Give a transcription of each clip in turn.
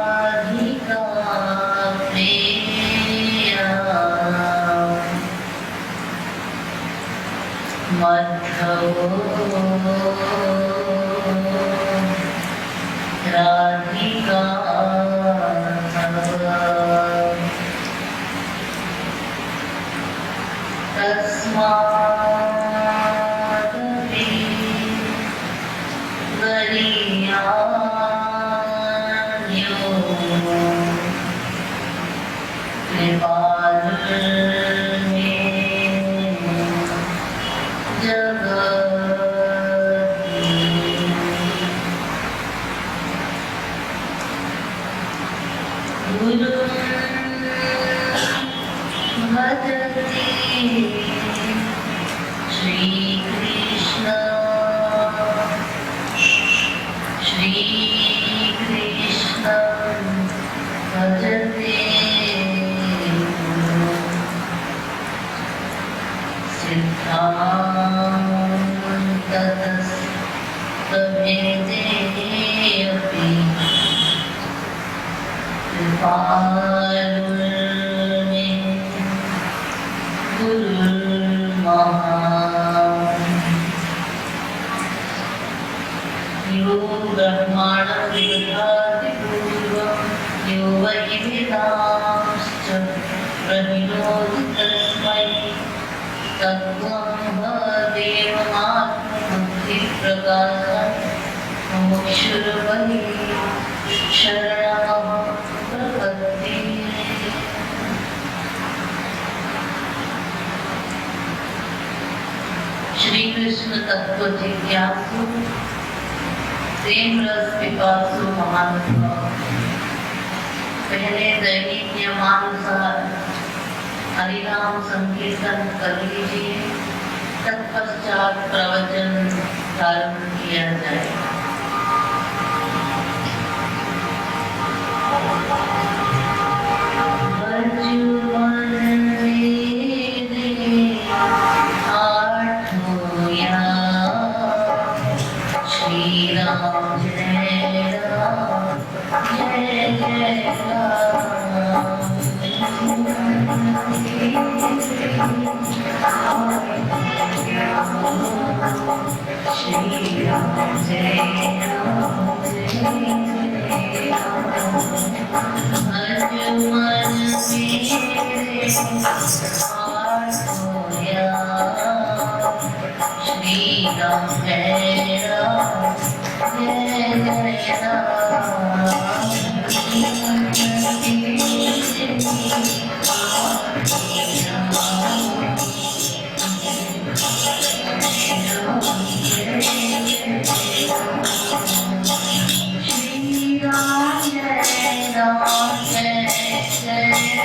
राधिका प्रिया मधवो राधिका तस्मादपि वरीयान्यो कृपालुर्मे जगति गुरुं भजति श्रीकृष्ण भजते सिद्धान्ततस्त्वभेदेऽपि कृपालुर्मे गुरुर्महान् यो ब्रह्माणं विदधाति पूर्वं यो वै वेदांश्च प्रहिणोति तस्मै तत्त्वं वदेवमात्मबुद्धिप्रकाशं मुमुक्षुर्वै शरणमः प्रपद्ये। श्री कृष्ण तत्व जिज्ञासु प्रेम रस पिपासु महानुभाव पहले दैनिक नियमानुसार हरिनाम संकीर्तन कर लीजिए, तत्पश्चात प्रवचन प्रारंभ किया जाए। श्री राम जय राम जय जय राम श्री राम जय राम मन मेरे श्री राम जय राम जय जय राम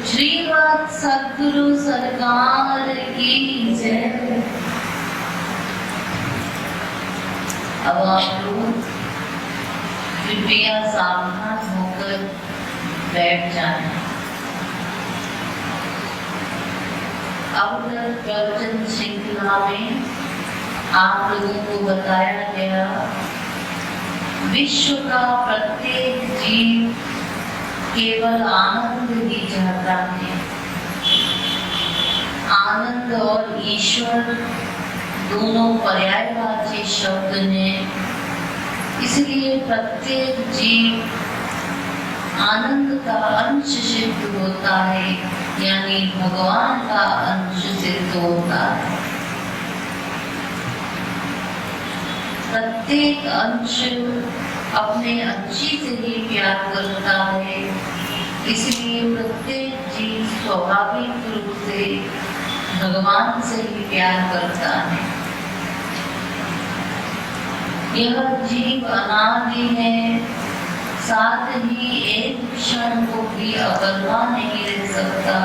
श्रीमद् सद्गुरु सरकार की जय। अब आप लोग कृपया सावधान होकर बैठ जाएं। अब तक प्रवचन श्रृंखला में आप लोगों को बताया गया विश्व का प्रत्येक जीव केवल आनंद ही चाहता है। आनंद और ईश्वर दोनों पर्यायवाची शब्द हैं, इसलिए प्रत्येक जीव आनंद का अंश सिद्ध होता है, यानी भगवान का अंश सिद्ध होता है। प्रत्येक अंश अपने अंशी से ही प्यार करता है, इसलिए प्रत्येक जीव स्वाभाविक रूप से भगवान से ही प्यार करता है। यह जीव अनादि है, साथ ही एक क्षण को भी अकल्पा नहीं रह सकता,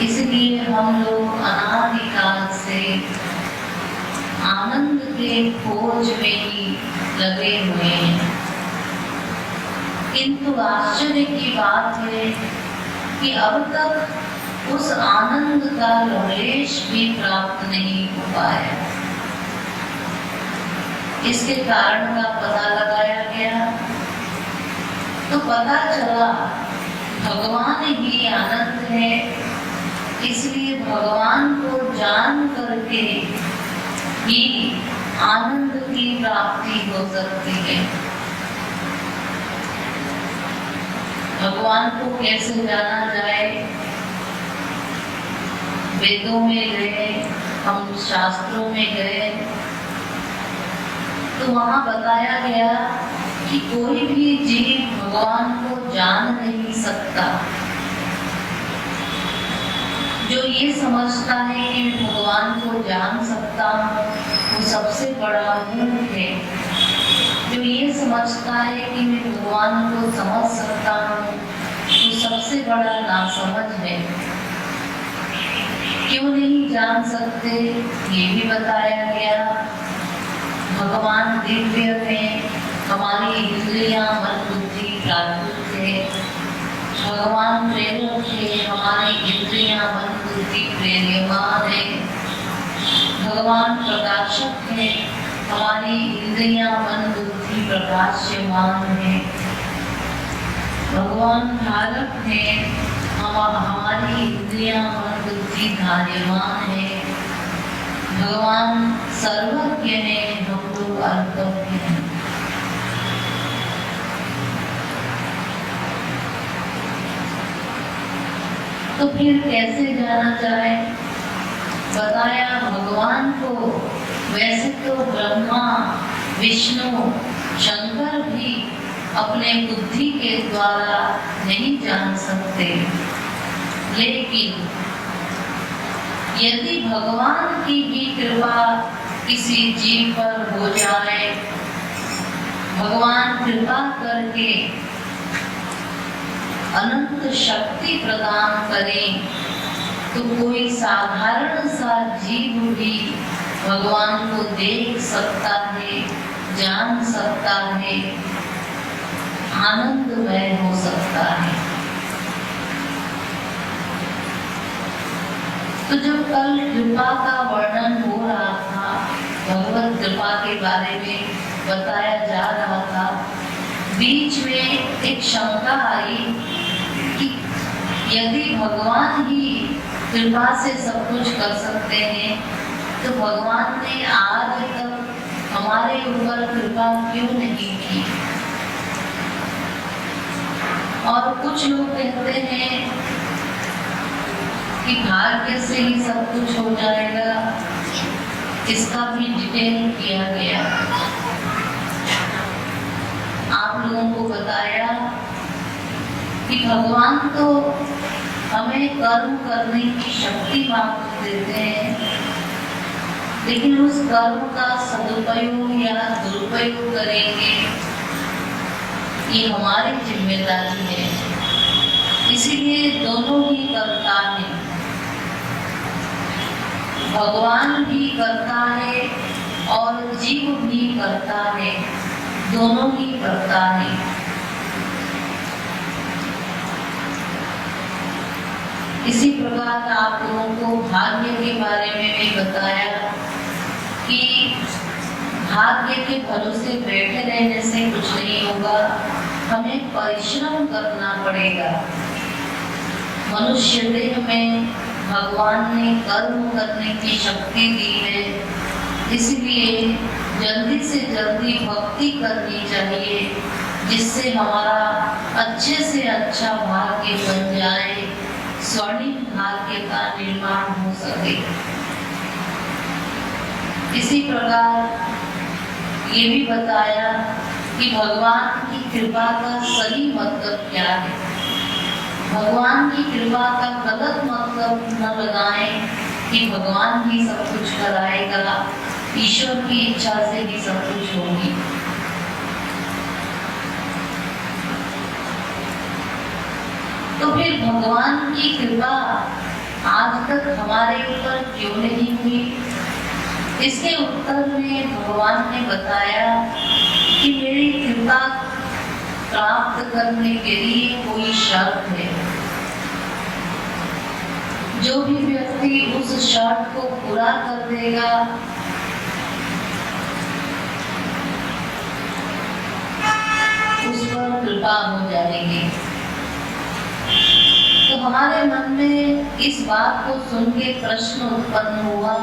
इसलिए हम लोग अनादिकाल से आनंद के खोज में ही लगे हुए हैं। किंतु आश्चर्य की बात है कि अब तक उस आनंद का लवलेश भी प्राप्त नहीं हो पाया। इसके कारण का पता लगाया गया तो पता चला भगवान ही आनंद है, इसलिए भगवान को जान करके ही आनंद की प्राप्ति हो सकती है। भगवान को कैसे जाना जाए? वेदों में गए, हम शास्त्रों में गए तो वहां बताया गया कि कोई भी जीव भगवान को जान नहीं सकता। जो ये समझता है कि मैं भगवान को जान सकता हूँ, वो सबसे बड़ा मूर्ख है। जो ये समझता है कि मैं भगवान को समझ सकता हूँ, वो सबसे बड़ा नासमझ है। क्यों नहीं जान सकते, ये भी बताया गया। भगवान दिव्य है, हमारी इंद्रियां मन बुद्धि प्राकृत है। भगवान प्रेरक है, हमारी इंद्रियां मन बुद्धि प्रेर्यमान है। भगवान प्रकाशक है, हमारी इंद्रियां मन बुद्धि प्रकाश्यमान है। भगवान धारक है, हमारी इंद्रियां मन बुद्धि धार्यमान है। भगवान सर्वज्ञ है, हम लोग अल्पज्ञ हैं। तो फिर कैसे जाना जाए? बताया भगवान को वैसे तो ब्रह्मा विष्णु शंकर भी अपने बुद्धि के द्वारा नहीं जान सकते, लेकिन यदि भगवान की भी कृपा किसी जीव पर हो जाए, भगवान कृपा करके अनंत शक्ति प्रदान करें, तो कोई साधारण सा जीव भी भगवान को देख सकता है, जान सकता है, आनंदमय हो सकता है। तो जब कल कृपा का वर्णन हो रहा था, भगवत कृपा के बारे में बताया जा रहा था, बीच में एक शंका आई कि यदि भगवान ही कृपा से सब कुछ कर सकते हैं, तो भगवान ने आज तक हमारे ऊपर कृपा क्यों नहीं की? और कुछ लोग कहते हैं कि भाग्य से ही सब कुछ हो जाएगा, इसका भी डिटेल किया गया। आप लोगों को बताया कि भगवान तो हमें कर्म करने की शक्ति मात्र देते हैं, लेकिन उस कर्म का सदुपयोग या दुरुपयोग करेंगे ये हमारी जिम्मेदारी है। इसीलिए दोनों ही करता है, भगवान भी करता है और जीव भी करता है, दोनों ही करता है। इसी प्रकार आप लोगों को भाग्य के बारे में भी बताया कि भाग्य के भरोसे बैठे रहने से कुछ नहीं होगा, हमें परिश्रम करना पड़ेगा। मनुष्य देह में भगवान ने कर्म करने की शक्ति दी है, इसलिए जल्दी से जल्दी भक्ति करनी चाहिए, जिससे हमारा अच्छे से अच्छा भाग्य बन जाए, स्वर्णिम भाग्य का निर्माण हो सके। इसी प्रकार ये भी बताया कि भगवान की कृपा का सही मतलब क्या है। भगवान की कृपा का गलत मतलब न लगाएं कि भगवान ही सब कुछ कराएगा, ईश्वर की इच्छा से ही सब कुछ होगी। तो फिर भगवान की कृपा आज तक हमारे ऊपर क्यों नहीं हुई? इसके उत्तर में भगवान ने बताया कि मेरी कृपा प्राप्त करने के लिए कोई शर्त है। जो भी व्यक्ति उस शर्त को पूरा कर देगा उस पर कृपा हो जाएगी। तो हमारे मन में इस बात को सुन के प्रश्न उत्पन्न हुआ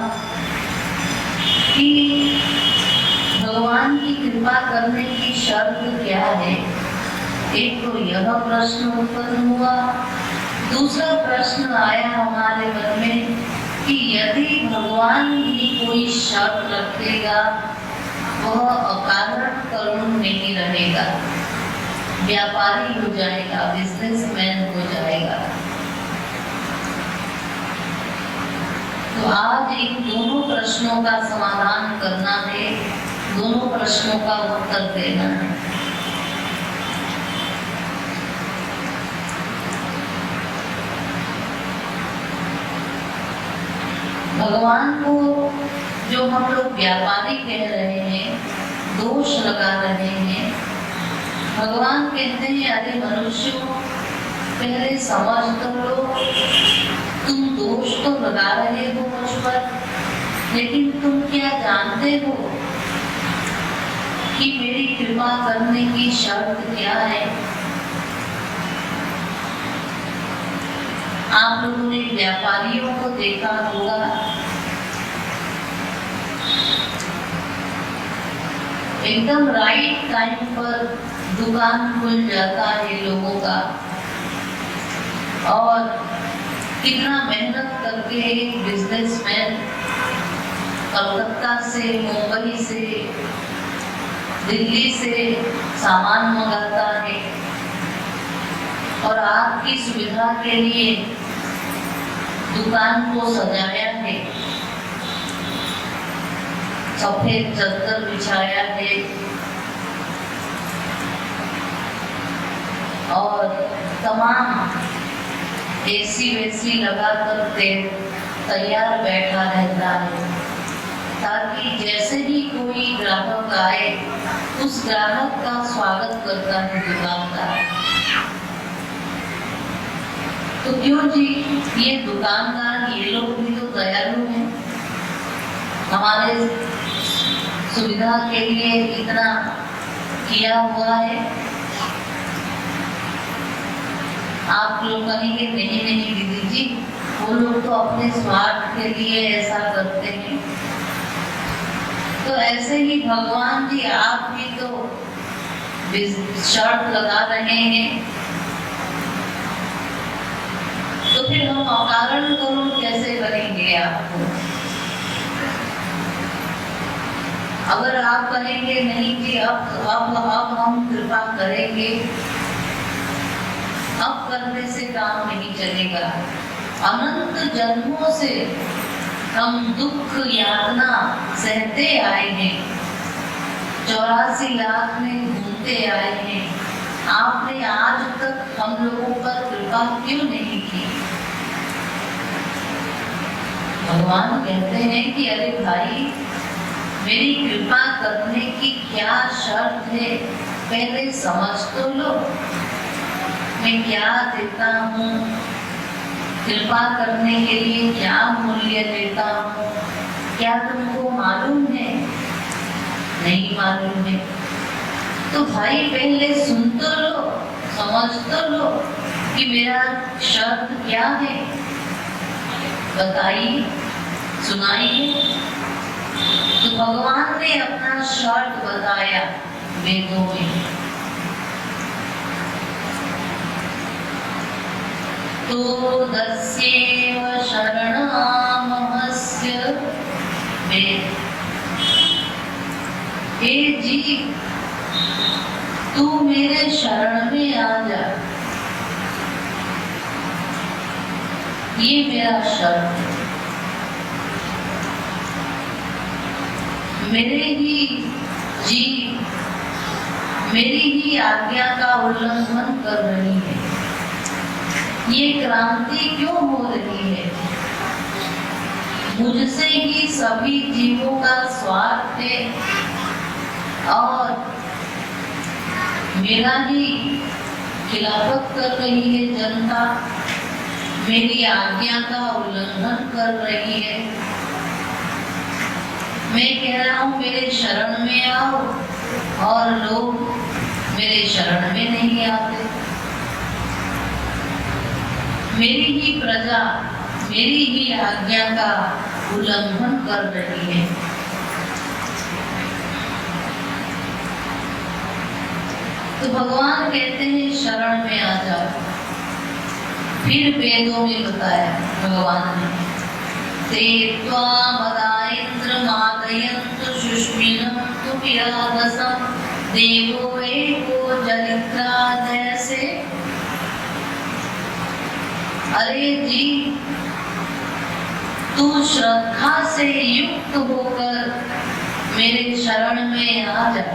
कि भगवान की कृपा करने की शर्त क्या है। एक तो यह प्रश्न उत्पन्न हुआ, दूसरा प्रश्न आया हमारे मन में कि यदि भगवान भी कोई शर्त रखेगा वह अकारण करुण नहीं रहेगा, व्यापारी हो जाएगा, बिजनेसमैन हो जाएगा। तो आज इन दोनों प्रश्नों का समाधान करना है, दोनों प्रश्नों का उत्तर देना है। भगवान को जो हम लोग व्यापारी कह रहे हैं, दोष लगा रहे हैं, भगवान कहते हैं अरे मनुष्यों पहले समझ तो लो, तुम दोष तो लगा रहे हो मुझ पर, लेकिन तुम क्या जानते हो कि मेरी कृपा करने की शर्त क्या है? आप लोगों ने व्यापारियों को देखा होगा, एकदम राइट टाइम पर दुकान खुल जाता है लोगों का, और कितना मेहनत करके एक बिजनेसमैन कलकत्ता से, मुंबई से, दिल्ली से सामान मंगाता है और आपकी सुविधा के लिए दुकान को सजाया है, सफेद चादर बिछाया है और तमाम एसी वेसी लगाकर तैयार बैठा रहता है, ताकि जैसे ही कोई ग्राहक आए उस ग्राहक का स्वागत करता है दुकानदार। तो क्यों जी, ये दुकानदार ये लोग भी तो दयालु हैं, हमारे सुविधा के लिए इतना किया हुआ है। आप लोग कहेंगे नहीं नहीं दीदी जी, वो लोग तो अपने स्वार्थ के लिए ऐसा करते हैं। तो ऐसे ही भगवान जी आप भी तो शर्त लगा रहे हैं, तो फिर हम अकारण करुण कैसे करेंगे आपको? अगर आप कहेंगे नहीं कि अब हम कृपा करेंगे, अब करने से काम नहीं चलेगा। अनंत जन्मों से हम दुख यातना सहते आए हैं, 84 लाख में घूमते आए हैं। आपने आज तक हम लोगों पर कृपा क्यों नहीं की? भगवान कहते हैं कि अरे भाई, मेरी कृपा करने की क्या शर्त है, पहले समझ तो लो। मैं क्या देता हूँ, कृपा करने के लिए क्या मूल्य देता हूँ, क्या तुमको मालूम है? नहीं मालूम है। तो भाई पहले सुन तो लो, समझ तो लो कि मेरा शर्त क्या है, बताइए, सुनाइए। तो भगवान ने अपना शर्त बताया वेदों में। तो दस्येव शरणमहस्य वेद। हे जीव, तू मेरे शरण में आ जा, ये मेरा शर्त है। मेरे ही जीव मेरी ही आज्ञा का उल्लंघन कर रही है। ये क्रांति क्यों हो रही है? मुझसे ही सभी जीवों का स्वार्थ है और मेरा ही खिलाफत कर रही है जनता, मेरी आज्ञा का उल्लंघन कर रही है। मैं कह रहा हूँ मेरे शरण में आओ और लोग मेरे शरण में नहीं आते। मेरी ही प्रजा मेरी ही आज्ञा का उल्लंघन कर रही है। तो भगवान कहते हैं शरण में आ जाओ। फिर वेदों में बताया भगवान ने, ते त्वामदायेन्द्र मादयन्तु शुष्मिनं तु विराधसं देवो एको जलित्रा जैसे। अरे जी, तू श्रद्धा से युक्त होकर मेरे शरण में आ जा।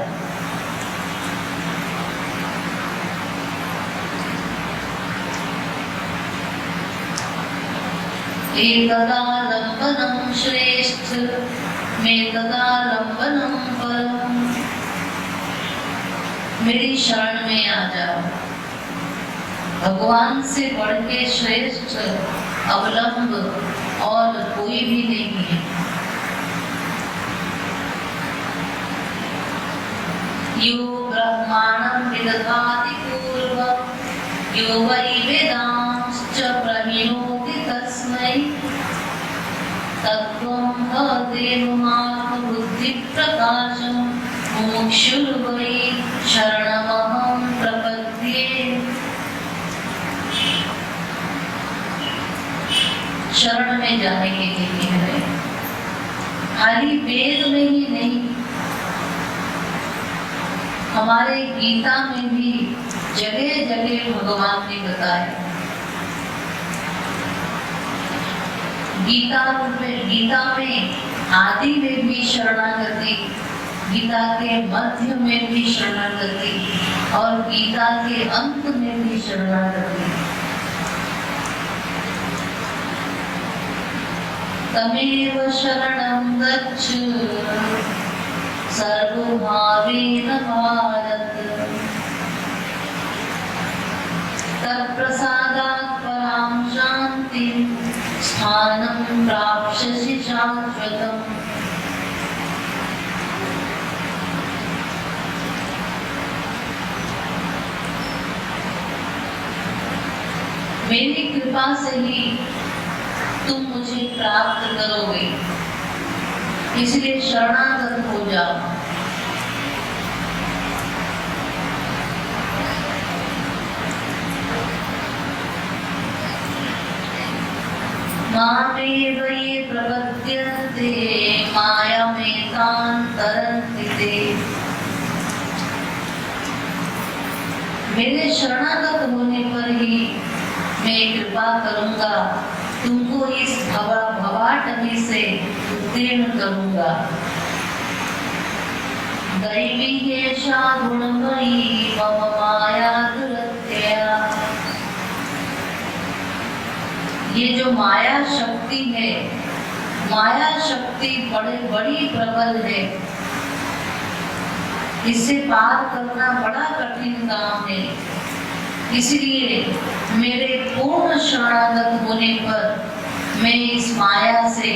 एकदालम्बनं श्रेष्ठ मेकदालम्बनं परम। मेरी शरण में आ जाओ। भगवान से बढ़ के श्रेष्ठ अवलंब और कोई भी नहीं है। यो ब्रह्माणं विदधाति पूर्वं यो वै वेदांश्च प्रहिणोति तस्मै तत्त्वं तदेवात्मबुद्धिप्रकाशं मुमुक्षुर्वै शरणमहं प्रपद्ये। शरण में जाने के लिए है, खाली वेद में ही नहीं, हमारे गीता में भी जगह जगह भगवान ने बताया। गीता में आदि में भी शरणागति, गीता के मध्य में भी शरणागति और गीता के अंत में भी शरणागति। तमेव शरणं गच्छ सर्वभावेन भारत तत्प्रसादात् परां शान्तिं स्थानं प्राप्स्यसि शाश्वतम्। मेरी कृपा से ही तुम मुझे प्राप्त करोगे, इसलिए शरणागत हो जाओ। मामेव ये प्रपद्यन्ते मायामेतां तरन्ति ते। मेरे शरणागत होने पर ही मैं कृपा करूंगा तुमको इस भवाटवी से उत्तीर्ण करूंगा। दैवीयेषा गुणमयी मम माया दुरत्यया। ये जो माया शक्ति है, माया शक्ति बड़ी प्रबल है। इससे पार करना बड़ा कठिन काम है। इसलिए मेरे पूर्ण शरणागत होने पर मैं इस माया से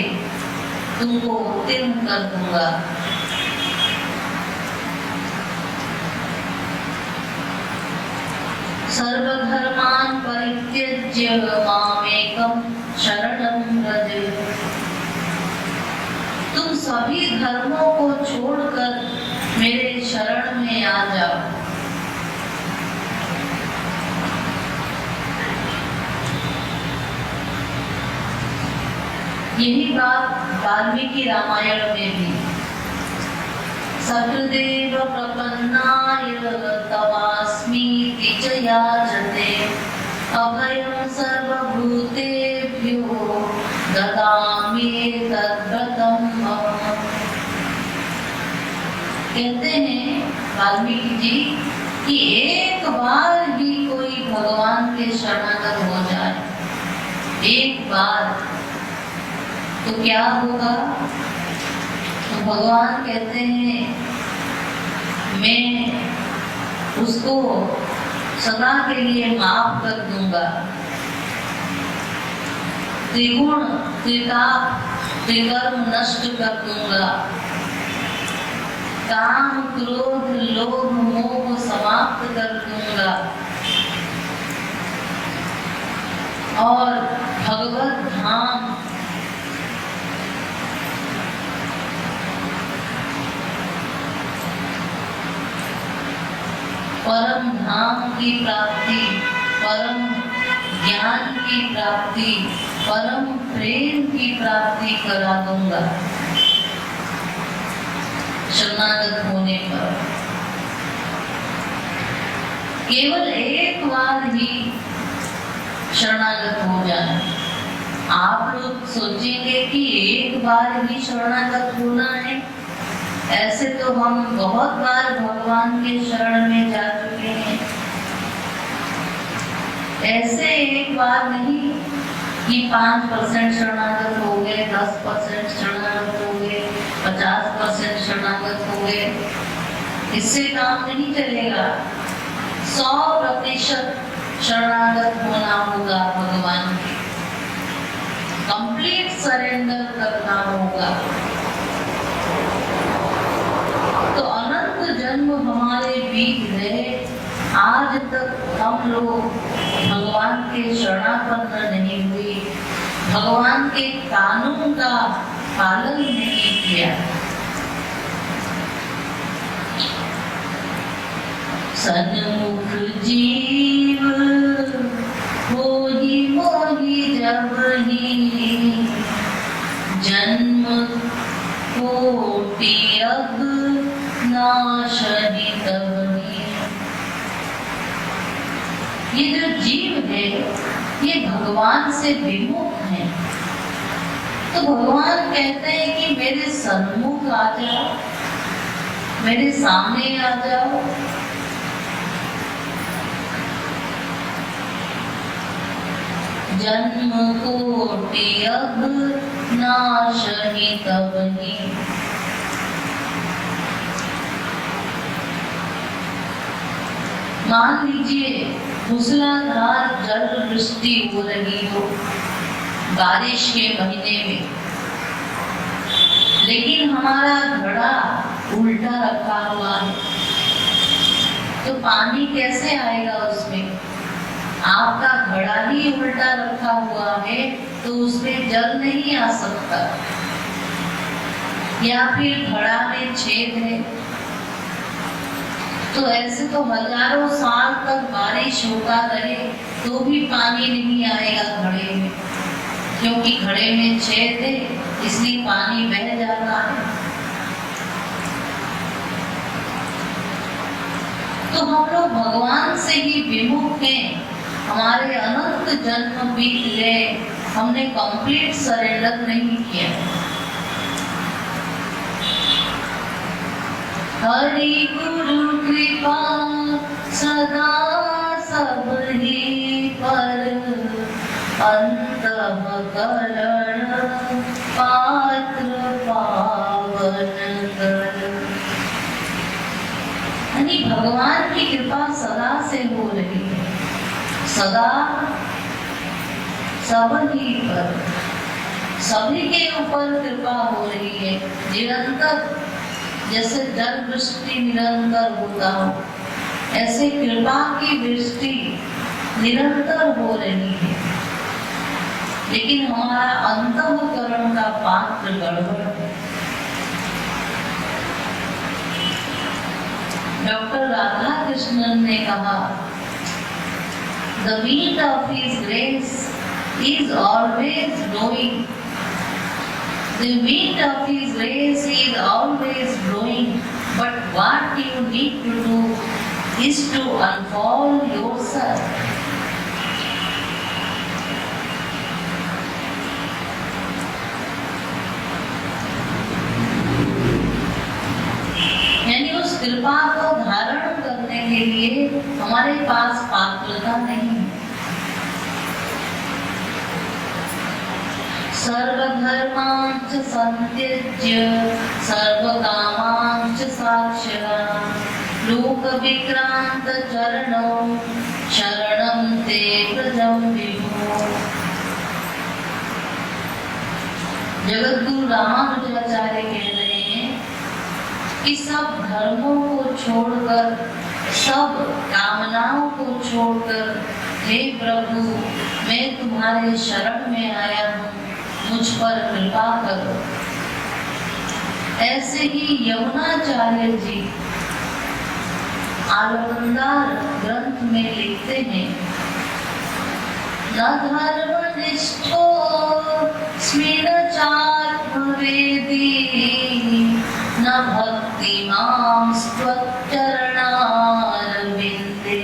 तुमको उत्तीर्ण कर दूंगा। सर्वधर्मान् परित्यज्य मामेकं शरणं व्रज। तुम सभी धर्मों को छोड़कर मेरे शरण में आ जाओ। यही बात वाल्मीकि रामायण में भी। सकृदेव प्रपन्नाय तवास्मीति च याचते अभयं सर्वभूतेभ्यो ददामि तद्व्रतं अहम्। कहते हैं वाल्मीकि जी कि एक बार भी कोई भगवान के शरणागत हो जाए, एक बार, तो क्या होगा? तो भगवान कहते हैं मैं उसको सदा के लिए माफ कर दूंगा। त्रिगुण त्रिताप त्रिकर्म नष्ट कर दूंगा। काम क्रोध लोभ मोह समाप्त कर दूंगा और भगवत धाम परम धाम की प्राप्ति, परम ज्ञान की प्राप्ति, परम प्रेम की प्राप्ति करा दूंगा शरणागत होने पर। केवल एक बार ही शरणागत हो जाए। आप लोग सोचेंगे कि एक बार ही शरणागत होना है, ऐसे तो हम बहुत बार भगवान के शरण में जा चुके हैं। ऐसे एक बार नहीं कि 5% शरणागत हो गए, 10% शरणागत हो गए, 50% शरणागत हो गए। इससे काम नहीं चलेगा। 100% शरणागत होना होगा भगवान के। कंप्लीट सरेंडर करना होगा। तो अनंत जन्म हमारे बीत गए, आज तक हम लोग भगवान के शरणापन्न नहीं हुए, भगवान के कानून का पालन नहीं किया। सन्मुख जीव होहि मोहि जब ही जन्म कोटि अब नाशहि तब ही। ये जो जीव है ये भगवान से विमुख है। तो भगवान कहते हैं कि मेरे सन्मुख आ जाओ, मेरे सामने आ जाओ। जन्म कोटि अब नाशहि तब ही। मान लीजिए मूसलाधार जल वृष्टि हो रही हो बारिश के महीने में, लेकिन हमारा घड़ा उल्टा रखा हुआ है, तो पानी कैसे आएगा उसमें? आपका घड़ा ही उल्टा रखा हुआ है तो उसमें जल नहीं आ सकता। या फिर घड़ा में छेद है, तो ऐसे तो हजारों साल तक बारिश होता रहे तो भी पानी नहीं आएगा घड़े में, क्योंकि घड़े में छेद है इसलिए पानी बह जाता है। तो हम लोग भगवान से ही विमुख हैं। हमारे अनंत जन्म बीत गए, हमने कंप्लीट सरेंडर नहीं किया। हरि गुरु कृपा सदा सबहि पर, अंतःकरण पात्र पावन कर। यानी भगवान की कृपा सदा से हो रही है, सदा सभी पर, सभी के ऊपर कृपा हो रही है निरंतर। जैसे जल वृष्टि निरंतर होता हो, ऐसे कृपा की वृष्टि निरंतर हो रही है। लेकिन हमारा अंतःकरण का पात्र गड़बड़ है। डॉक्टर राधा कृष्णन ने कहा, The wind of His grace is always blowing. The wind of His grace is always blowing. But what you need to do is to unfold yourself. यानी उस कृपा को धारण करने के लिए हमारे पास पात्रता नहीं है। सर्वधर्मांच संत्यज्य सर्वकामांच साक्षरा, लोकविक्रांत चरणौ शरणं ते व्रजं विभो। जगद्गुरु रामानुजाचार्य कह रहे हैं कि सब धर्मों को छोड़कर, सब कामनाओं को छोड़कर, हे प्रभु मैं तुम्हारे शरण में आया हूँ, मुझ पर कृपा करो। ऐसे ही यमुनाचार्य जी आलमदार ग्रंथ में लिखते हैं, न धर्मनिष्ठो स्मिन चात्मवेदी, न भक्तिमां त्वच्चरणारविन्दे,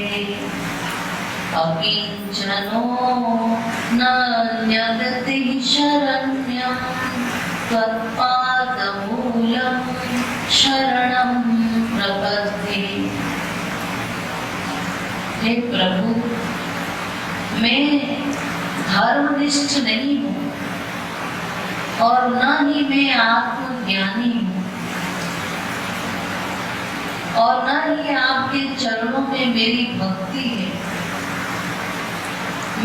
अकिंचनो नान्यगतिः शरण्यं त्वत्पादमूलं शरणं प्रपद्ये। हे प्रभु, मैं धर्मनिष्ठ नहीं हूँ और न ही मैं आत्मज्ञानी हूँ और न ही आपके चरणों में मेरी भक्ति है।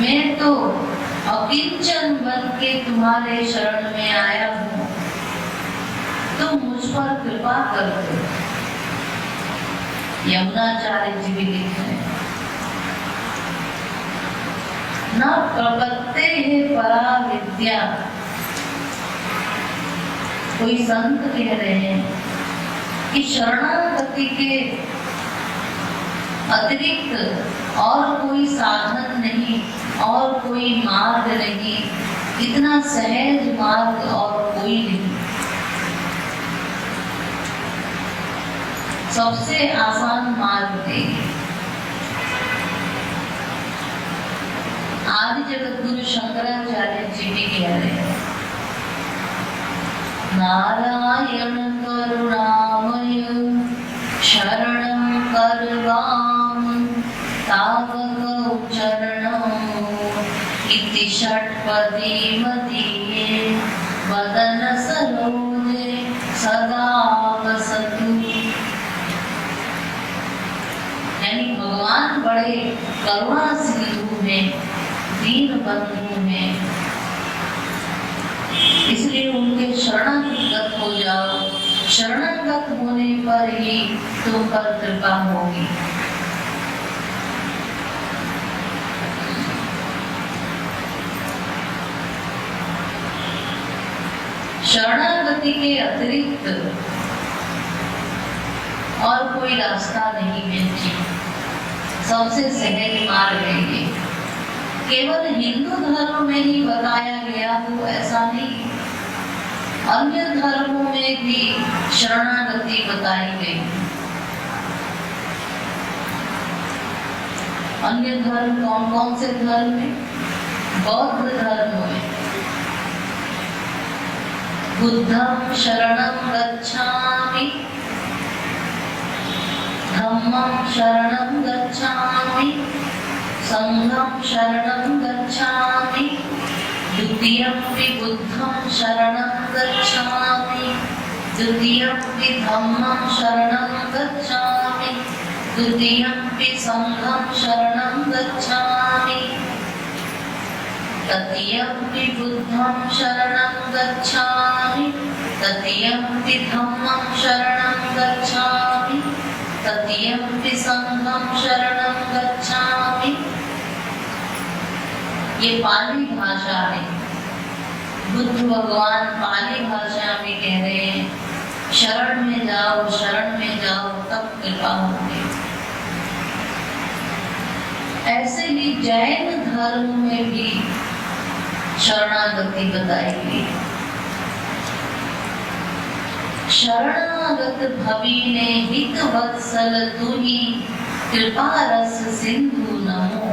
मैं तो अकिंचन बन के तुम्हारे शरण में आया हूँ, तुम मुझ पर कृपा कर दो। यमुनाचार्य जी भी लिखते हैं, न प्रपत्ते है परा विद्या। कोई संत कह रहे हैं कि शरणागति के अतिरिक्त और कोई साधन नहीं और कोई मार्ग नहीं, इतना सहज मार्ग और कोई नहीं। सबसे आसान मार्ग देंगे। आदि जगत गुरु शंकराचार्य जी भी कह रहे हैं, नारायण करुणामय शरणं करवाम तावकौ चरणौ इति षट्पदी मदीये वदन सरोजे सदा वसतु। यानी भगवान बड़े करुणा सिंधु हैं, दीन बंधु हैं, इसलिए उनके शरणागत हो जाओ। शरणागत होने पर ही तुम पर कृपा होगी। शरणागति के अतिरिक्त और कोई रास्ता नहीं है जी। सबसे सहज मार्ग है ये। केवल हिंदू धर्म में ही बताया गया हो ऐसा नहीं, अन्य धर्मों में भी शरणागति बताई गई। अन्य धर्म कौन कौन से धर्म है? बौद्ध धर्म में बुद्धं शरणं गच्छामि, धम्मं शरणं गच्छामि, संघं शरणं गच्छामि, द्वितीयंपि बुद्धं शरणं गच्छामि, द्वितीयंपि धम्मं शरणं गच्छामि, द्वितीयंपि संघं शरणं गच्छामि, तृतीयंपि बुद्धं शरणं गच्छामि, तृतीयंपि धम्मं शरणं गच्छामि, तृतीयंपि संघं शरणं गच्छामि। ये पाली भाषा है। बुद्ध भगवान पाली भाषा में कह रहे हैं, शरण में जाओ, शरण में जाओ, तब कृपा होगी। ऐसे ही जैन धर्म में भी शरणागति बताई गई। शरणागत भविने हित वत्सल तुहि, कृपा रस सिंधु नमो।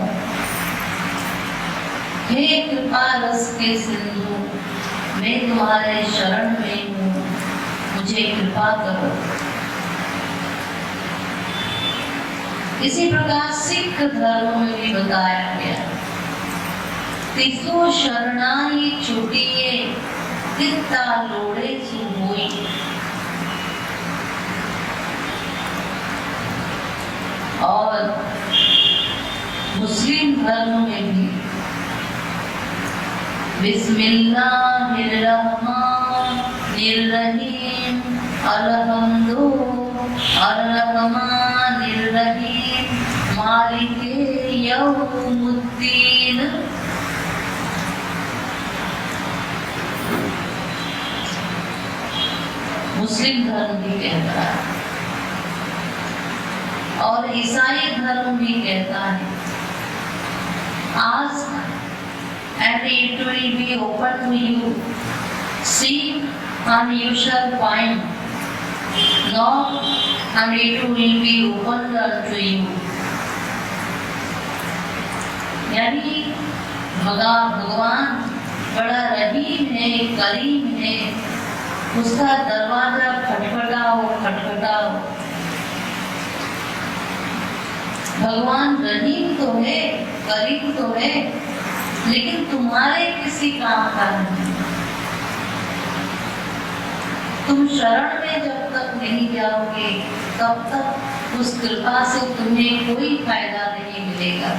हे कृपा रस के सिंधु, मैं तुम्हारे शरण में हूँ, मुझे कृपा करो। इसी प्रकार सिख धर्म में भी बताया गया, तिसो शरणाई छुटिए, कित्ता लोड़े सु होई। और मुस्लिम धर्म में भी बिस्मिल्लाहिर्रहमानिर्रहीम, अलहम्दु अर्रहमानिर्रहीम, मालिके यौमुद्दीन। मुस्लिम धर्म भी कहता है और ईसाई धर्म भी कहता है, ask and it will be open to you, seek and you shall find, knock and it will be opened unto you। यानी भगवान बड़ा रहीम है, करीम है, उसका दरवाजा खटखटाओ खटखटाओ। भगवान रहीम तो है, करीम तो है, लेकिन तुम्हारे किसी काम का नहीं। तुम शरण में जब तक नहीं जाओगे, तब तक उस कृपा से तुम्हें कोई फायदा नहीं मिलेगा।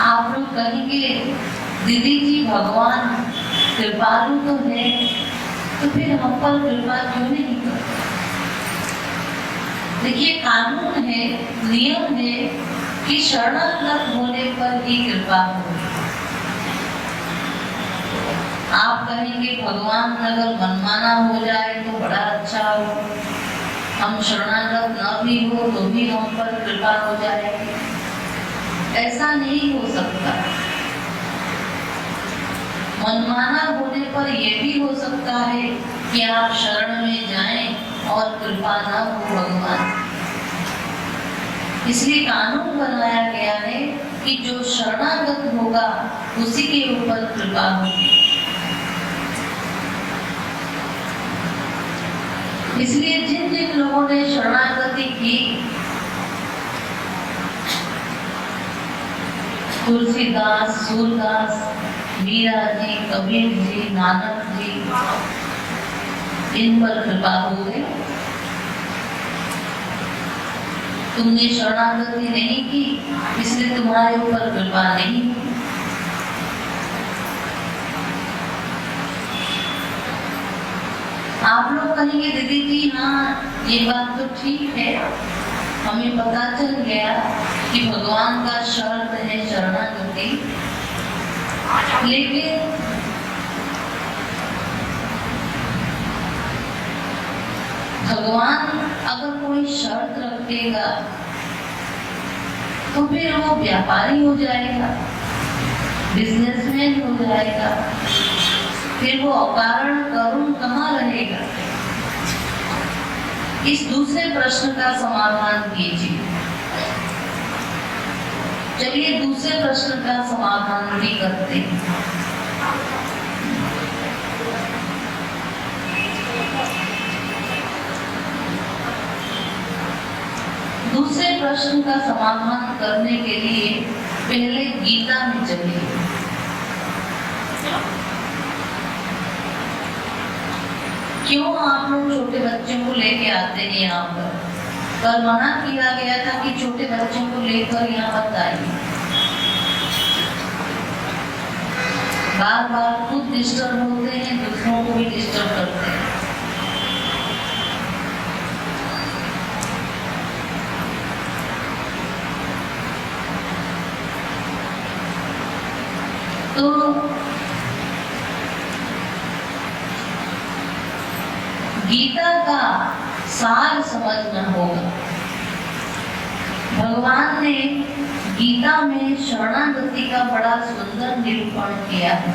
आप लोग कहेंगे, दीदी जी भगवान कृपालु तो है, तो फिर हम पर कृपा क्यों नहीं करते? देखिए, कानून है, नियम है कि शरणागत होने पर ही कृपा होगी। आप कहेंगे भगवान अगर मनमाना हो जाए तो बड़ा अच्छा हो, हम शरणागत न भी हो तो भी हम पर कृपा हो जाएगी। ऐसा नहीं हो सकता। मनमाना होने पर यह भी हो सकता है कि आप शरण में जाएं और कृपा ना हो भगवान। इसलिए कानून बनाया गया है कि जो शरणागत होगा उसी के ऊपर कृपा होगी। इसलिए जिन जिन लोगों ने शरणागति की, तुलसीदास, सूरदास, मीरा जी, कबीर जी, नानक जी, इन पर कृपा हो गई। तुमने शरणागति नहीं की, इसलिए तुम्हारे ऊपर कृपा नहीं हुई। आप लोग कहेंगे दीदी जी हाँ, ये बात तो ठीक है, हमें पता चल गया कि भगवान का शर्त है शरणागति, लेकिन भगवान अगर कोई शर्त रखेगा तो फिर वो व्यापारी हो जाएगा, बिजनेसमैन हो जाएगा, फिर वो अकारण करुण कहाँ रहेगा? इस दूसरे प्रश्न का समाधान कीजिए। चलिए दूसरे प्रश्न का समाधान भी करते हैं। दूसरे प्रश्न का समाधान करने के लिए पहले गीता में चलिए। क्यों आप लोग छोटे बच्चों को लेके आते हैं यहाँ पर? कल मना किया गया था कि छोटे बच्चों को लेकर यहाँ मत आइए। बार बार खुद डिस्टर्ब होते हैं, दूसरों को भी डिस्टर्ब करते हैं। तो गीता का सार समझना होगा। भगवान ने गीता में शरणागति का बड़ा सुंदर निरूपण किया है।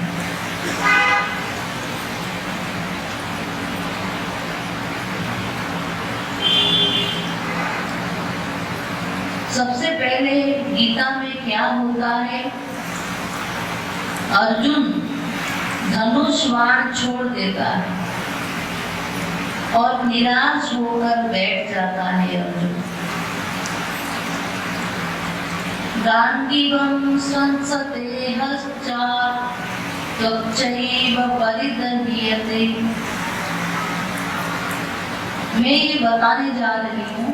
सबसे पहले गीता में क्या होता है? अर्जुन धनुष बाण छोड़ देता है और निराश होकर बैठ जाता है अर्जुन। गांडीवं संसते हश्चात् त्वच्चैव परिदह्यते। मैं ये बताने जा रही हूँ,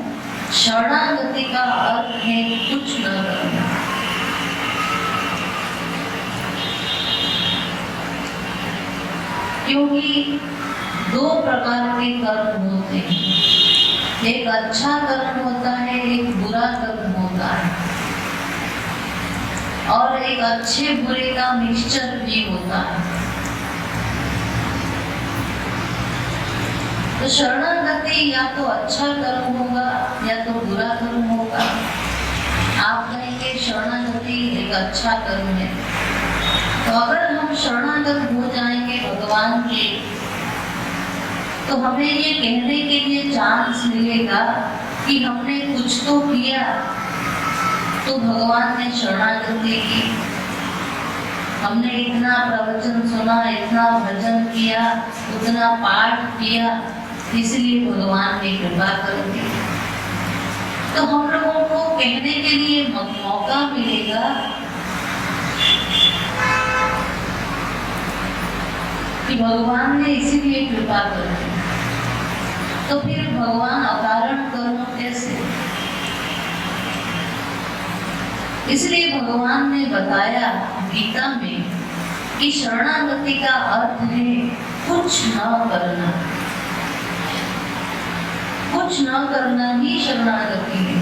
शरणागति का अर्थ है कुछ न करना। क्योंकि दो प्रकार के कर्म होते हैं, एक अच्छा कर्म होता है, एक बुरा कर्म होता है, और एक अच्छे बुरे का मिक्सचर भी होता है। तो शरणागति या तो अच्छा कर्म होगा या तो बुरा कर्म होगा। आप कहेंगे शरणागति एक अच्छा कर्म है, तो अगर हम शरणागत हो जाएंगे भगवान के, तो हमें ये कहने के लिए चांस मिलेगा कि हमने कुछ तो किया, तो भगवान ने शरणागति की। हमने इतना प्रवचन सुना, इतना भजन किया, उतना पाठ किया, इसलिए भगवान ने कृपा कर दी। तो हम लोगों को कहने के लिए मौका मिलेगा कि भगवान ने इसीलिए कृपा कर दी। तो फिर भगवान अकारण कर्म कैसे? इसलिए भगवान ने बताया गीता में कि शरणागति का अर्थ है कुछ न करना। कुछ न करना ही शरणागति है।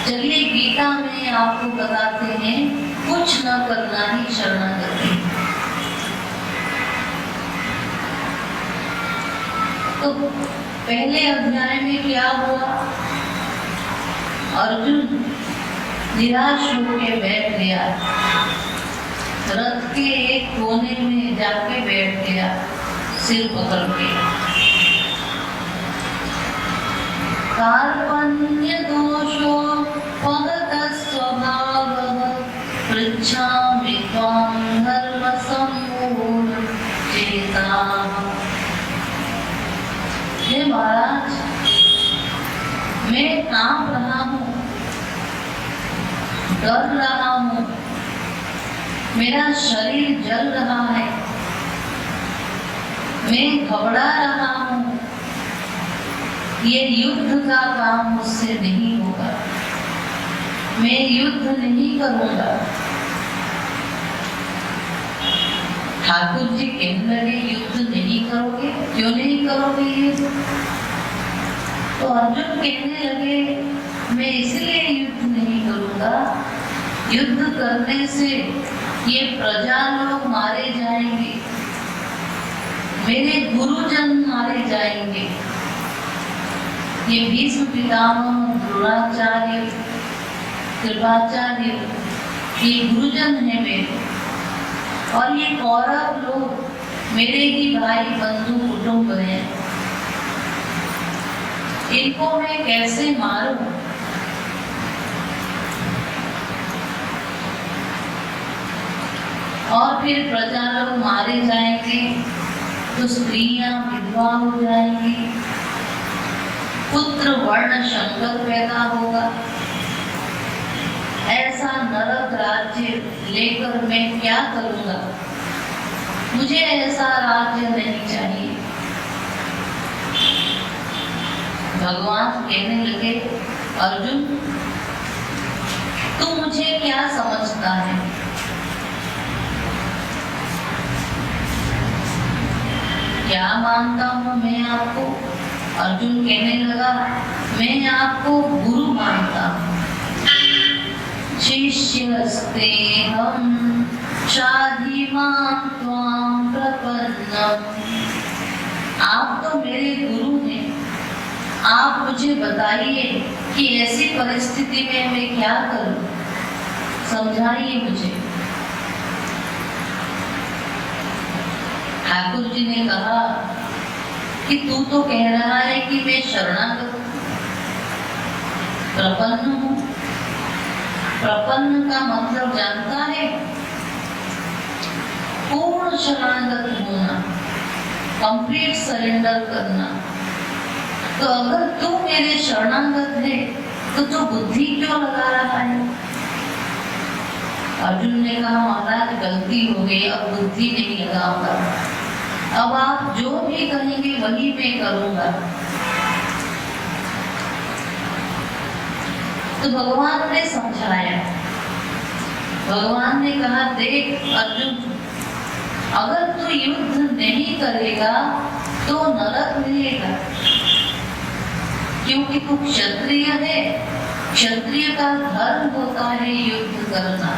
चलिए गीता में आपको बताते हैं कुछ न करना ही शरणागति। तो पहले अध्याय में क्या हुआ? अर्जुन निराश होकर बैठ गया, रथ के एक कोने में जाके बैठ गया, सिर पकड़ के। कार्पण्य दोषो पगत स्वभावः पृच्छामि त्वां धर्म सम्मूढ चेताः। हे महाराज, मैं कांप रहा हूँ, डर रहा हूँ, मेरा शरीर जल रहा है, मैं घबरा रहा हूँ। ये युद्ध का काम मुझसे नहीं होगा, मैं युद्ध नहीं करूँगा। ठाकुर जी कहने लगे युद्ध नहीं करोगे? क्यों नहीं करोगे युद्ध? तो अर्जुन कहने लगे मैं इसलिए युद्ध नहीं करूँगा, युद्ध करने से ये प्रजा लोग मारे जाएंगे, मेरे गुरुजन मारे जाएंगे। ये भीष्म पितामह, द्रोणाचार्य, कृपाचार्य, ये गुरुजन है मेरे, और ये कौरव लोग मेरे ही भाई बंधु कुटुंब हैं। इनको मैं कैसे मारूं? और फिर प्रजा लोग मारे जाएंगे तो स्त्रियां विधवा हो जाएंगी, पुत्र वर्ण शंकर पैदा होगा। ऐसा नरक राज्य लेकर मैं क्या करूंगा? मुझे ऐसा राज्य नहीं चाहिए। भगवान कहने लगे, अर्जुन तू मुझे क्या समझता है? क्या मानता हूँ मैं आपको? अर्जुन कहने लगा, मैं आपको गुरु मानता हूँ। शिष्यस्ते हम शाधिमां त्वां प्रपन्नम्। आप तो मेरे गुरु हैं। आप मुझे बताइए कि ऐसी परिस्थिति में मैं क्या करूं? समझाइए मुझे। ठाकुर जी ने कहा कि तू तो कह रहा है कि मैं शरणागत प्रपन्न हूं। प्रपन्न का मतलब जानता है? पूर्ण शरणागत होना, कंप्लीट सरेंडर करना। तो अगर तू मेरे शरणागत है तो तू बुद्धि क्यों लगा रहा है? अर्जुन ने कहा, महाराज गलती हो गई, अब बुद्धि नहीं लगाऊंगा। अब आप जो भी कहेंगे वही मैं करूंगा। तो भगवान ने समझाया। भगवान ने कहा, देख अर्जुन, अगर तू युद्ध नहीं करेगा तो नरक मिलेगा, क्योंकि तू क्षत्रिय है। क्षत्रिय का धर्म होता है युद्ध करना।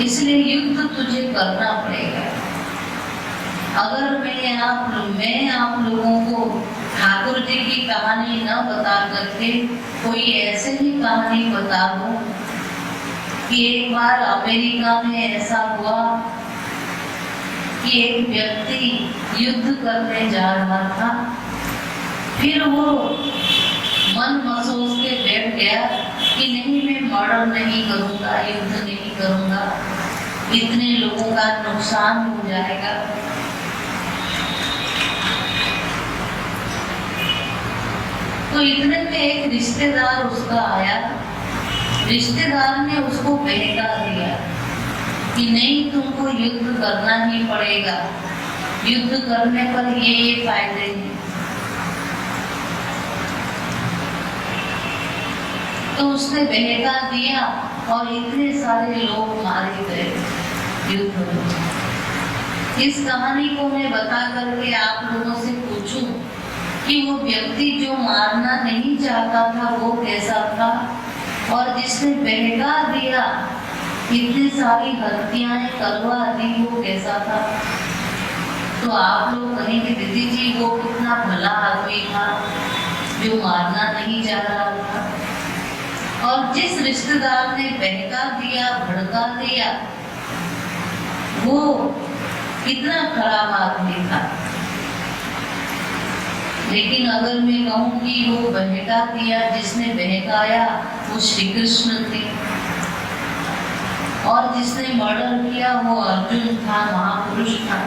इसलिए युद्ध तुझे करना पड़ेगा। अगर मैं आप लोगों को ठाकुर जी की कहानी न बता करके कोई ऐसे ही कहानी बता दूं कि एक बार अमेरिका में ऐसा हुआ कि एक व्यक्ति युद्ध करने जा रहा था, फिर वो मन महसूस के बैठ गया कि नहीं, मैं मर्डर नहीं करूंगा, युद्ध नहीं करूंगा, इतने लोगों का नुकसान हो जाएगा। तो इतने में एक रिश्तेदार उसका आया। रिश्तेदार ने उसको बहका दिया कि नहीं, तुमको युद्ध करना ही पड़ेगा, युद्ध करने पर ये फायदे हैं। तो उसने बहका दिया और इतने सारे लोग मारे गए युद्ध में। इस कहानी को मैं बता करके आप लोगों से पूछूं कि वो व्यक्ति जो मारना नहीं चाहता था वो कैसा था, और जिसने बहका दिया, इतनी सारी हत्याएं करवा दी, वो कैसा था? तो आप लोग कहेंगे, दीदी जी वो कितना भला आदमी था जो मारना नहीं चाह रहा था। और जिस रिश्तेदार ने बहका दिया, भड़का दिया, वो कितना खराब आदमी था। लेकिन अगर मैं कहूँ कि वो बहका दिया, जिसने बहकाया वो श्री कृष्ण थे, और जिसने मर्डर किया वो अर्जुन था, महापुरुष था,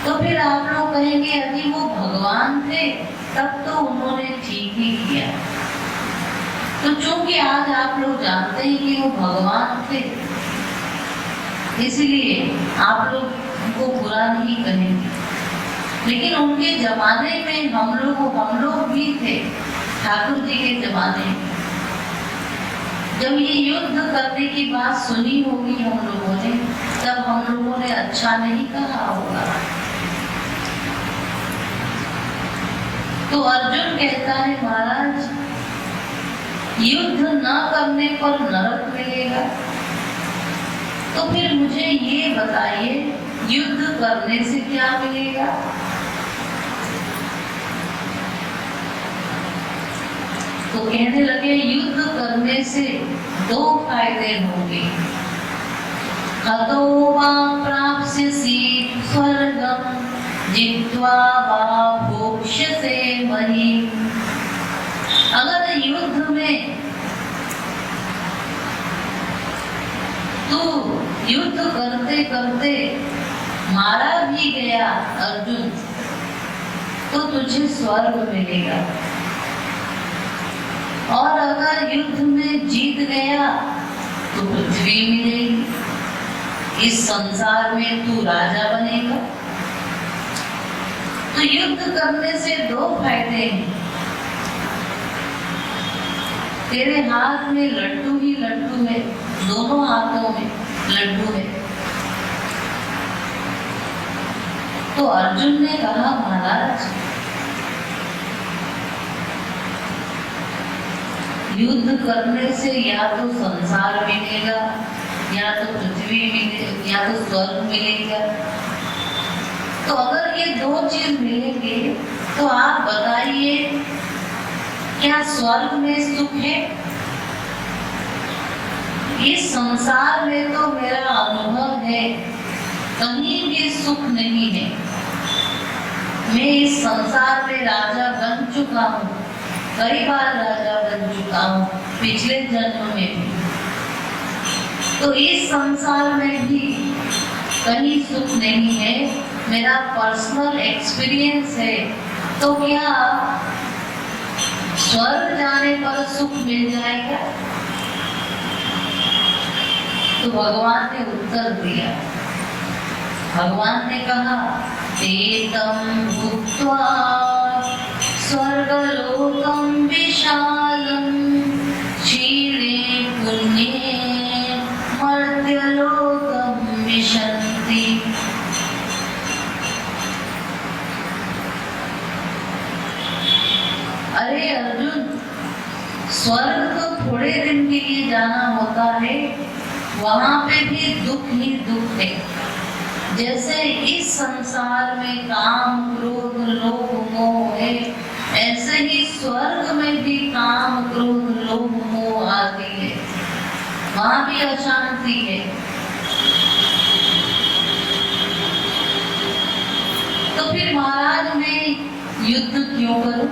तो फिर आप लोग कहेंगे यदि वो भगवान थे तब तो उन्होंने ठीक ही किया। तो चूंकि आज आप लोग जानते हैं कि वो भगवान थे, इसलिए आप लोग उनको बुरा नहीं कहेंगे। लेकिन उनके जमाने में हम लोग भी थे, ठाकुर जी के जमाने में। जब ये युद्ध करने की बात सुनी होगी हम लोगों ने, तब हम लोगों ने अच्छा नहीं कहा होगा। तो अर्जुन कहता है, महाराज युद्ध न करने पर नरक मिलेगा, तो फिर मुझे ये बताइए युद्ध करने से क्या मिलेगा? तो कहने लगे, युद्ध करने से दो फायदे होंगे। हतो वा प्राप्स्यसि स्वर्गं जित्वा वा भोक्ष्यसे महीम्। अगर युद्ध में तू युद्ध करते करते मारा भी गया अर्जुन, तो तुझे स्वर्ग मिलेगा। और अगर युद्ध में जीत गया तो पृथ्वी मिलेगी, इस संसार में तू राजा बनेगा। तो युद्ध करने से दो फायदे हैं। तेरे हाथ में लड्डू ही लड्डू है, दोनों हाथों में लड्डू है। तो अर्जुन ने कहा, महाराज युद्ध करने से या तो संसार मिलेगा, या तो पृथ्वी मिलेगा, या तो स्वर्ग मिलेगा। तो अगर ये दो चीज मिलेंगे तो आप बताइए, क्या स्वर्ग में सुख है? इस संसार में तो मेरा अनुभव है कहीं भी सुख नहीं है। मैं इस संसार में राजा बन चुका हूँ, कई बार राजा बन चुका हूँ, पिछले जन्म में भी। तो इस संसार में भी कहीं सुख नहीं है, मेरा पर्सनल एक्सपीरियंस है। तो क्या स्वर्ग जाने पर सुख मिल जाएगा? तो भगवान ने उत्तर दिया। भगवान ने कहा, एतं भुक्त्वा स्वर्गलोकं विशालं क्षीरे पुण्ये मर्त्यलोकं विशन्ति। अरे अर्जुन, स्वर्ग तो थोड़े दिन के लिए जाना होता है, वहां पे भी दुख ही दुख है। जैसे इस संसार में काम क्रोध लोभ मोह है, ऐसे ही स्वर्ग में भी काम क्रोध लोभ मोह आदि है, वहां भी अशांति है। तो फिर महाराज मैं युद्ध क्यों करूं?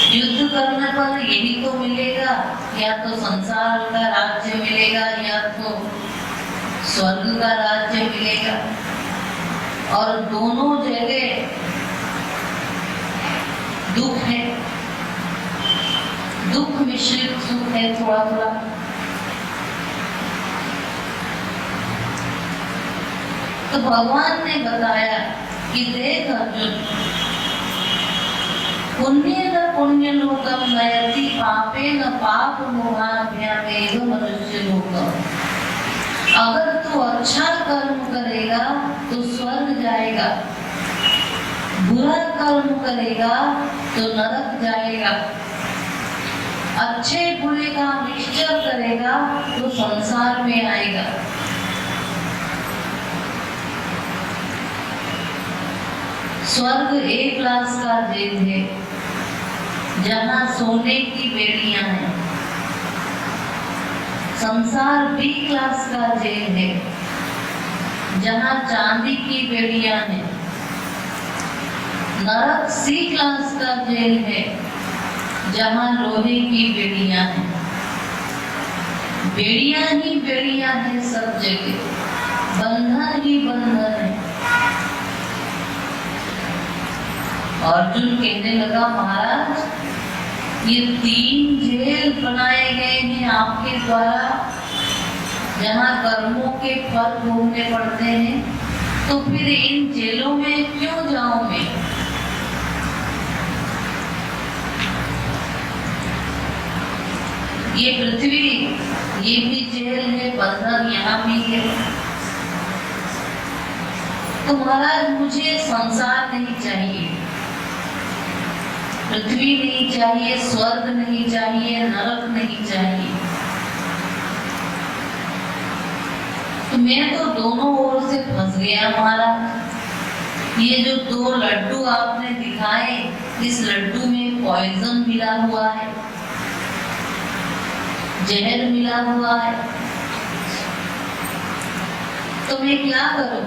युद्ध करने पर यही तो मिलेगा, या तो संसार का राज्य मिलेगा, या तो स्वर्ग का राज्य मिलेगा। और दोनों जगह दुख है, दुख मिश्रित सुख है थोड़ा थोड़ा। तो भगवान ने बताया कि देख अर्जुन, पुण्येन पुण्यलोकं नयति पापेन पापमोहाभ्यामेव मनुष्यलोकम्। अगर तू अच्छा कर्म करेगा तो स्वर्ग जाएगा, बुरा कर्म करेगा तो नरक जाएगा। अच्छे बुरे का मिक्सचर करेगा तो संसार में आएगा। स्वर्ग ए क्लास का जेल है, जहाँ सोने की बेड़ियां हैं। संसार बी क्लास का जेल है, जहाँ चांदी की बेड़ियां हैं। नरक सी क्लास का जेल है, जहाँ लोहे की बेड़ियां हैं। बेड़ियां ही बेड़ियां हैं सब जगह, बंधन ही बंधन है। अर्जुन कहने लगा, महाराज ये 3 जेल बनाए गए हैं आपके द्वारा, जहाँ कर्मों के फल भोगने पड़ते हैं, तो फिर इन जेलों में क्यों जाऊं मैं? ये पृथ्वी, ये भी जेल है, बंधन यहाँ भी है। तो महाराज मुझे संसार नहीं चाहिए, पृथ्वी नहीं चाहिए, स्वर्ग नहीं चाहिए, नरक नहीं चाहिए। तो मैं तो दोनों ओर से फंस गया महाराज। ये जो 2 लड्डू आपने दिखाए, इस लड्डू में पॉइजन मिला हुआ है, जहर मिला हुआ है। तो मैं क्या करूं?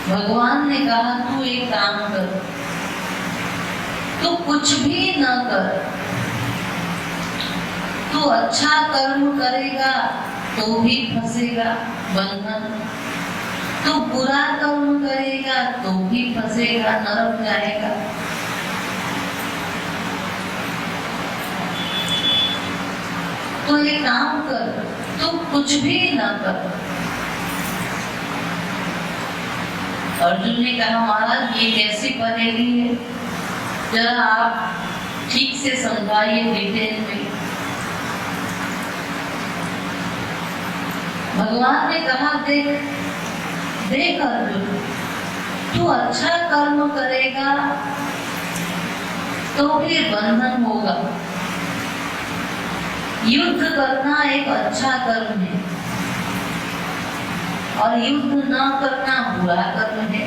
भगवान ने कहा तू एक काम कर, तू कुछ भी न कर। तू अच्छा कर्म करेगा तो भी फंसेगा बंधन, तू बुरा कर्म करेगा तो भी फंसेगा, नरक जाएगा। तो ये काम कर, तू कुछ भी न कर। अर्जुन ने कहा महाराज ये कैसी पहेली है, जरा आप ठीक से समझाइए डिटेल में। भगवान ने कहा देख देख अर्जुन, तू अच्छा कर्म करेगा तो भी बंधन होगा। युद्ध करना एक अच्छा कर्म है और युद्ध न करना बुरा कर्म है।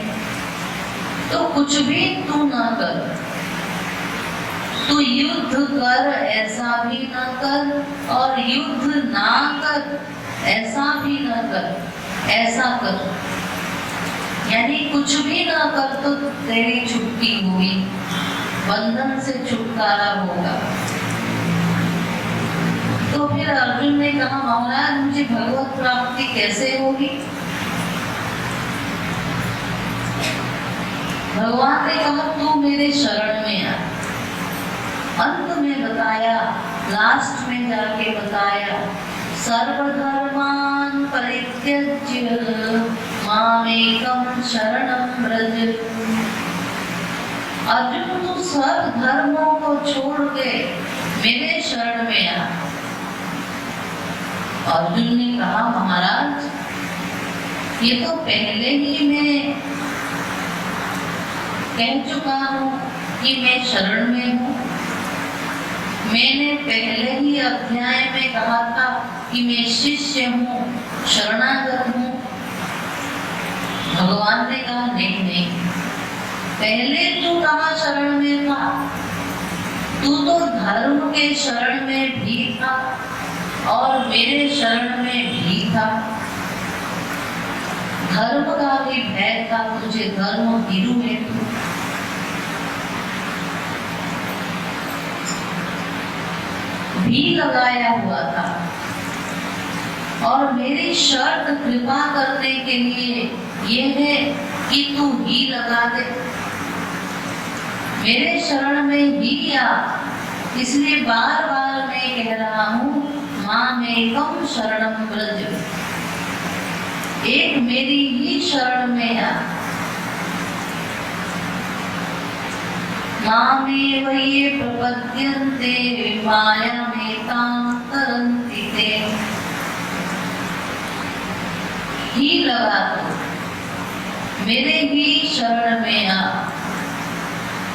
तो कुछ भी तू न कर, तू युद्ध कर ऐसा भी न कर और युद्ध ना कर ऐसा भी न कर, ऐसा कर। यानी कुछ भी ना कर तो तेरी छुट्टी हुई, बंधन से छुटकारा होगा। तो फिर अर्जुन ने कहा महाराज मुझे भगवत प्राप्ति कैसे होगी? भगवान ने कहा तू मेरे शरण में आ। अंत में बताया, लास्ट में जाके बताया, सर्वधर्मान् परित्यज्य मामेकं शरणं व्रज। अर्जुन तू सब धर्मों को छोड़ के मेरे शरण में आ। अर्जुन ने कहा महाराज ये तो पहले ही मैं कह चुका हूँ कि मैं शरण में हूँ। मैंने पहले ही अध्याय में कहा था कि मैं शिष्य हूँ, शरणागत हूँ। भगवान ने कहा नहीं नहीं, पहले तू कहाँ शरण में था? तू तो धर्म के शरण में भी था और मेरे शरण में भी था। धर्म का भी भय था तुझे, धर्म भीरू है तू। भी लगाया हुआ था और मेरी शर्त कृपा करने के लिए ये है कि तू ही लगा दे, मेरे शरण में ही आ। इसलिए बार बार मैं कह रहा हूँ मामेकं शरणं व्रज, एक मेरी ही शरण में आ। मामेव ये प्रपद्यन्ते मायामेतां तरन्ति ते। ही लगा दो, मेरे ही शरण में आ।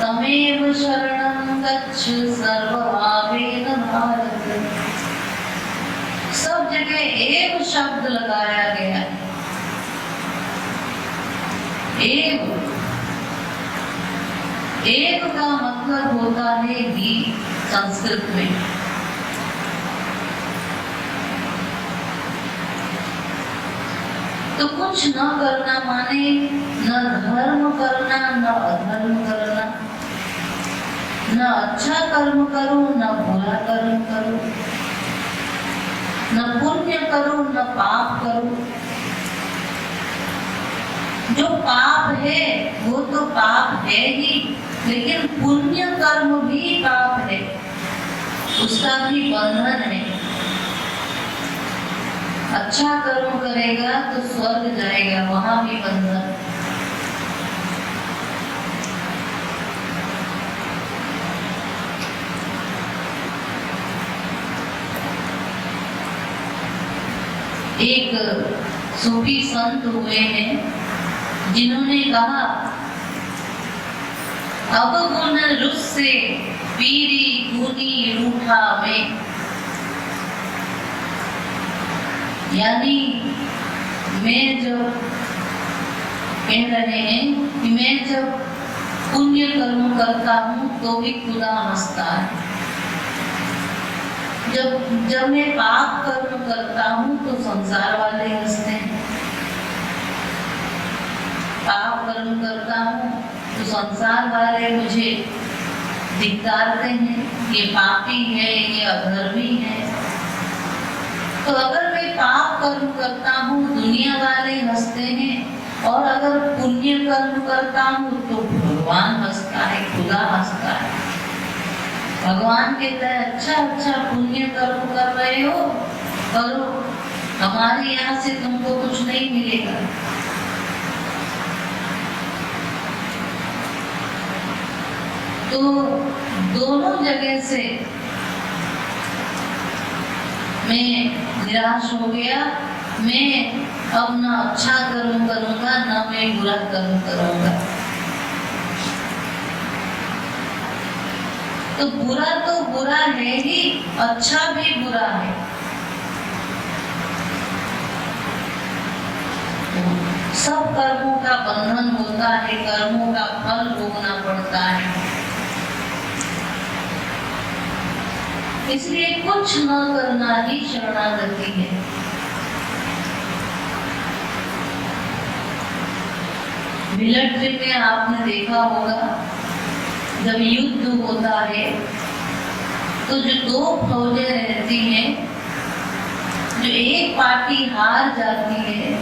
तमेव शरणं गच्छ सर्वभावेन भारत। सब जगह एव शब्द लगाया गया है। एव का मतलब होता है ही संस्कृत में। तो कुछ न करना माने न धर्म करना न अधर्म करना, न अच्छा कर्म करो न बुरा कर्म करो, न पुण्य करो न पाप करो। जो पाप है वो तो पाप है ही, लेकिन पुण्य कर्म भी पाप है, उसका भी बंधन है। अच्छा कर्म करेगा तो स्वर्ग जाएगा, वहां भी बंधन। एक सूफी संत हुए हैं जिन्होंने कहा अब गुण रुस्से पीरी गुनी रूठा में। यानी मैं जब कह रहे हैं कि मैं जब पुण्य कर्म करता हूँ तो भी खुदा हंसता है, जब मैं पाप कर्म करता हूँ तो संसार वाले हंसते हैं। पाप कर्म करता हूँ तो संसार वाले मुझे धिक्कारते हैं, ये पापी है, ये अधर्मी है। तो अगर मैं पाप कर्म करता हूँ दुनिया वाले हंसते हैं, और अगर पुण्य कर्म करता हूँ तो भगवान हंसता है, खुदा हंसता है। भगवान कहता है अच्छा अच्छा पुण्य कर्म कर रहे हो, करो, हमारे यहाँ से तुमको कुछ नहीं मिलेगा। तो दोनों जगह से मैं निराश हो गया। मैं अब ना अच्छा कर्म करूंगा, ना मैं बुरा कर्म करूंगा। तो बुरा तो बुरा है ही, अच्छा भी बुरा है। सब कर्मों का बंधन होता है, कर्मों का फल भोगना पड़ता है। इसलिए कुछ न करना ही शरणागति है। मिलिट्री में आपने देखा होगा, जब युद्ध होता है तो जो दो फौजें रहती हैं, जो एक पार्टी हार जाती है,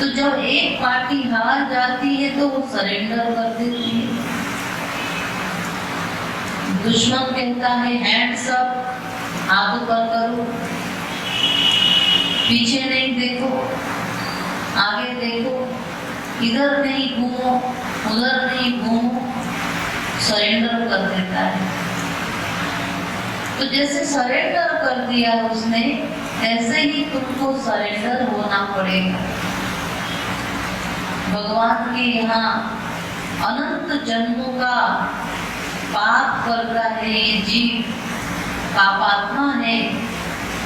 तो जब एक पार्टी हार जाती है तो वो सरेंडर कर देती है। दुश्मन कहता है हैंड्स अप, हाथ ऊपर करो, पीछे नहीं देखो, आगे देखो, इधर नहीं घूमो, उधर नहीं घूमो, सरेंडर कर देता है। तो जैसे सरेंडर कर दिया उसने, ऐसे ही तुमको सरेंडर होना पड़ेगा। भगवान के यहाँ अनंत जन्मों का पाप करता है ये जीव, पापात्मा है,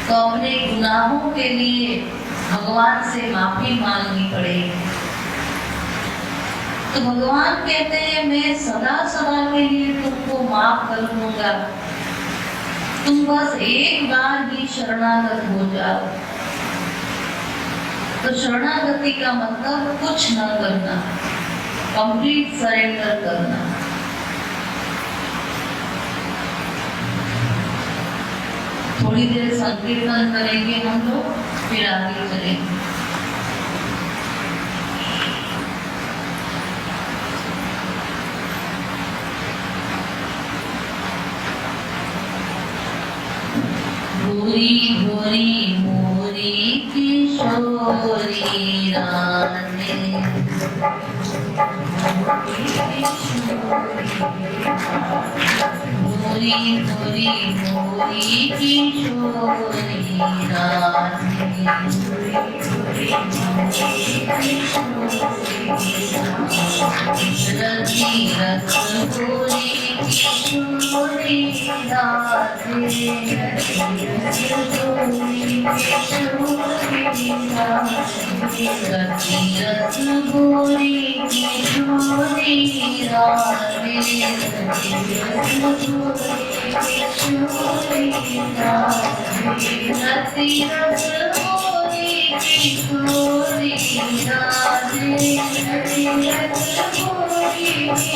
तो अपने गुनाहों के लिए भगवान से माफी मांगनी पड़ेगी। तो भगवान कहते हैं मैं सदा सदा के लिए तुमको माफ कर दूंगा, तुम बस एक बार ही शरणागत हो जाओ। तो शरणागति का मतलब कुछ न करना, कंप्लीट सरेंडर करना। थोड़ी देर संकीर्तन करेंगे हम लोग, फिर आगे चलेंगे। भूरी भूरी मोरी किशोरी रानी, भूरी भूरी मोरी किशोरी रानी, रति रस भूरी किशोरी रानी, रतीरथ गोरी किशोरी राधे, रतीरथ गोरी किशोरी राधे, रतीरथ गोरी किशोरी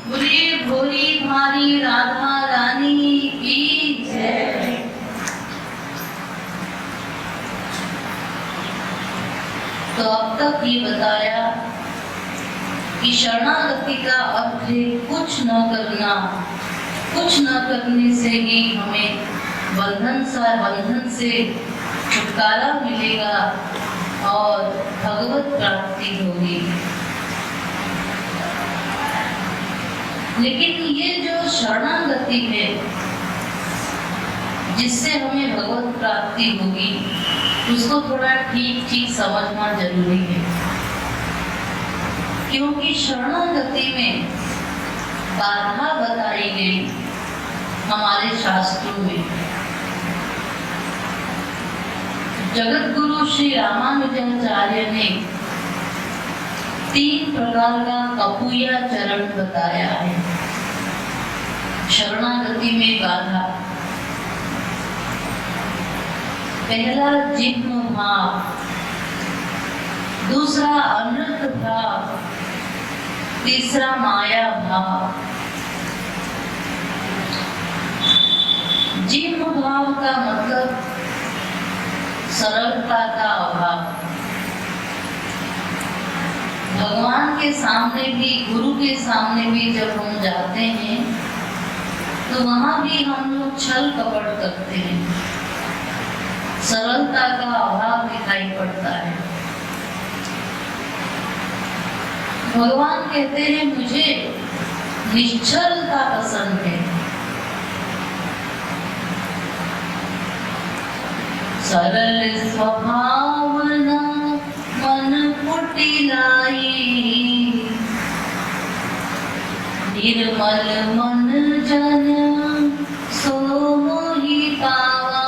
बोलिए भोली भारी राधा रानी की जय। तो अब तक ये बताया कि शरणागति का अर्थ है कुछ न करना, कुछ न करने से ही हमें बंधन से छुटकारा मिलेगा और भगवत प्राप्ति होगी। लेकिन ये जो शरणागति है जिससे हमें भगवत प्राप्ति होगी, उसको थोड़ा ठीक समझना जरूरी है, क्योंकि शरणागति में बाधा बताई गई हमारे शास्त्रों में। जगत गुरु श्री रामानुजाचार्य ने 3 प्रकार का कपूया चरण बताया है शरणागति में बाधा। पहला जिह्म भाव, दूसरा अनृत भाव, तीसरा माया भाव। जिह्म भाव का मतलब सरलता का अभाव। भगवान के सामने भी, गुरु के सामने भी जब हम जाते हैं तो वहां भी हम लोग छल कपट करते हैं, सरलता का अभाव दिखाई पड़ता है। भगवान कहते हैं मुझे निश्चलता पसंद है। सरल स्वभावना मन कुटिलाई, निर्मल मन जन सो मोहि पावा।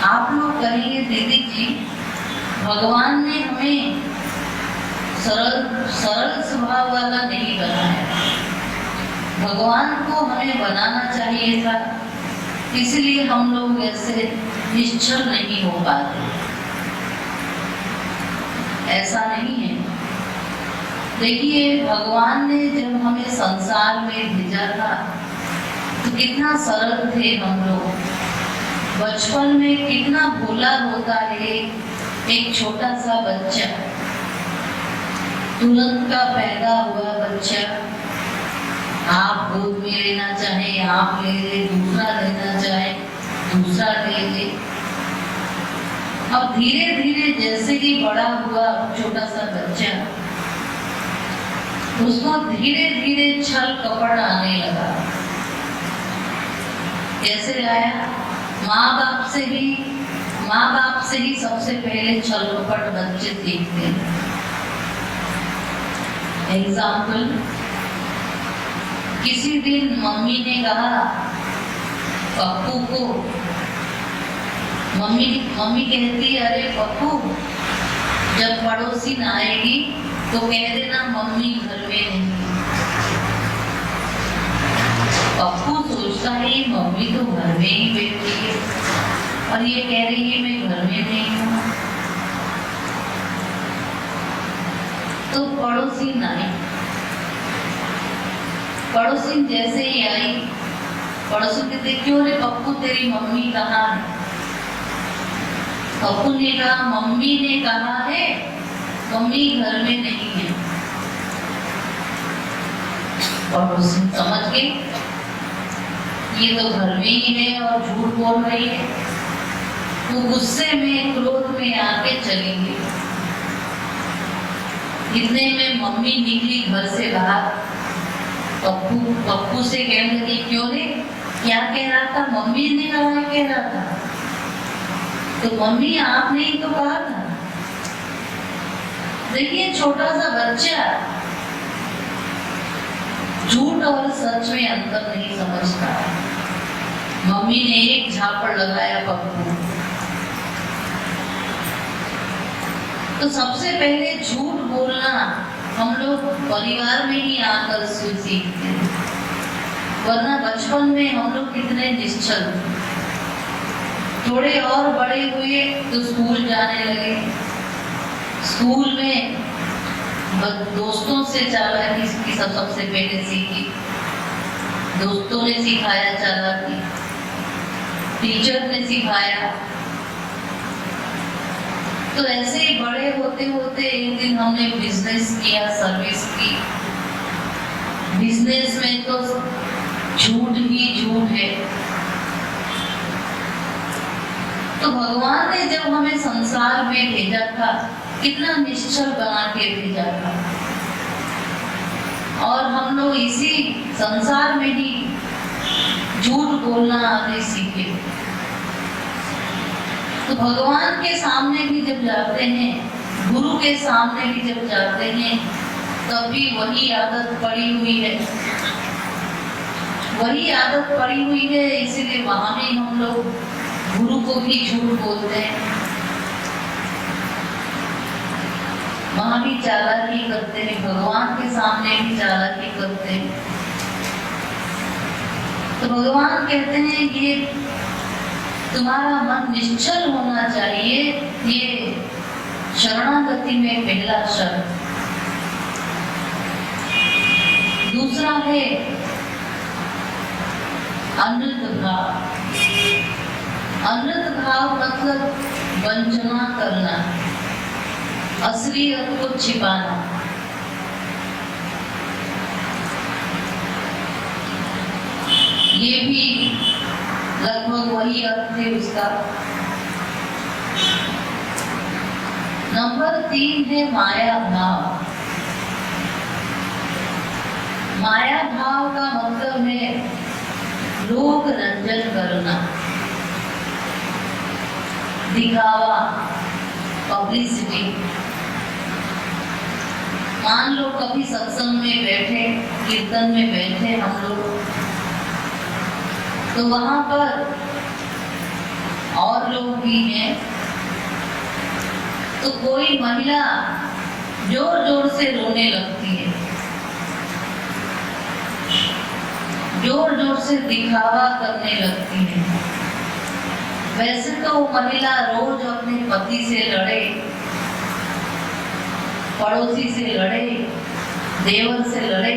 आप लोग कहिए दीदी जी, भगवान ने हमें सरल स्वभाव वाला नहीं बनाया, भगवान को हमें बनाना चाहिए था, इसलिए हम लोग ऐसे निश्चल नहीं हो पाते। ऐसा नहीं है। देखिए, भगवान ने जब हमें संसार में भेजा था तो कितना सरल थे हम लोग। बचपन में कितना भोला होता है एक छोटा सा बच्चा, तुरंत का पैदा हुआ बच्चा। आप गोद में लेना चाहे आप ले ले, दूसरा लेना चाहे दूसरा ले ले। अब धीरे धीरे जैसे ही बड़ा हुआ छोटा सा बच्चा, उसको धीरे धीरे छल कपट आने लगा। कैसे आया? माँ बाप से ही सबसे पहले छल कपट बच्चे सीखते हैं। एग्जाम्पल, किसी दिन मम्मी ने कहा पप्पू को, मम्मी कहती, अरे पप्पू जब पड़ोसी न आएगी तो कह देना मम्मी घर में नहीं। पप्पू सोचता है मम्मी तो घर में ही बैठी है और ये कह रही है मैं घर में नहीं हूँ। तो पड़ोसी न आई। पड़ोसी जैसे ही आई, पड़ोसी कहते क्यों रे पप्पू तेरी मम्मी कहाँ है? पप्पू ने कहा मम्मी ने कहा है मम्मी घर में नहीं है। पड़ोसी समझ गए ये तो घर में ही है और झूठ बोल रही है। वो गुस्से में क्रोध में आके चली गई। इतने में मम्मी निकली घर से बाहर। पप्पू से कहने लगी क्यों रे, क्या कह रहा था? मम्मी ने कहा कह रहा था। तो मम्मी आपने ही तो कहा था। देखिए, छोटा सा बच्चा झूठ और सच में अंतर नहीं समझता। मम्मी ने एक झापड़ लगाया पप्पू। तो सबसे पहले झूठ बोलना हम लोग परिवार में ही आकर सीखते हैं, वरना बचपन में हम लोग कितने निश्चल थे। थोड़े और बड़े हुए तो स्कूल जाने लगे। स्कूल में दोस्तों से चालाकी की सबसे पहले सीखी। दोस्तों ने सिखाया चालाकी, टीचर ने सिखाया। तो ऐसे ही बड़े होते होते एक दिन हमने बिजनेस किया, सर्विस की। बिजनेस में तो झूठ ही झूठ है। तो भगवान ने जब हमें संसार में भेजा था, कितना निश्चल बना के भेजा था, और हम लोग इसी संसार में ही झूठ बोलना आदि सीखे। तो भगवान के सामने भी जब जाते हैं, गुरु के सामने भी जब जाते हैं, तब भी वही आदत पड़ी हुई है, वही आदत पड़ी हुई है। इसीलिए वहां भी हम लोग गुरु को भी झूठ बोलते हैं, वहां भी चालाकी करते हैं, भगवान के सामने भी चालाकी करते हैं। तो भगवान कहते हैं ये तुम्हारा मन निश्चल होना चाहिए, ये शरणागति में पहला शर्त। दूसरा है अनृत भाव। अनृत भाव मतलब वंचना करना, असलियत को छिपाना। ये भी लगभग वही अर्थ है उसका। नंबर 3 है माया भाव। माया भाव का मतलब है लोक रंजन करना, दिखावा, पब्लिसिटी। मान लो कभी सत्संग में बैठे, कीर्तन में बैठे हम लोग, तो वहां पर और लोग भी हैं, तो कोई महिला जोर जोर से रोने लगती है, जोर जोर से दिखावा करने लगती है। वैसे तो वो महिला रोज अपने पति से लड़े, पड़ोसी से लड़े, देवर से लड़े,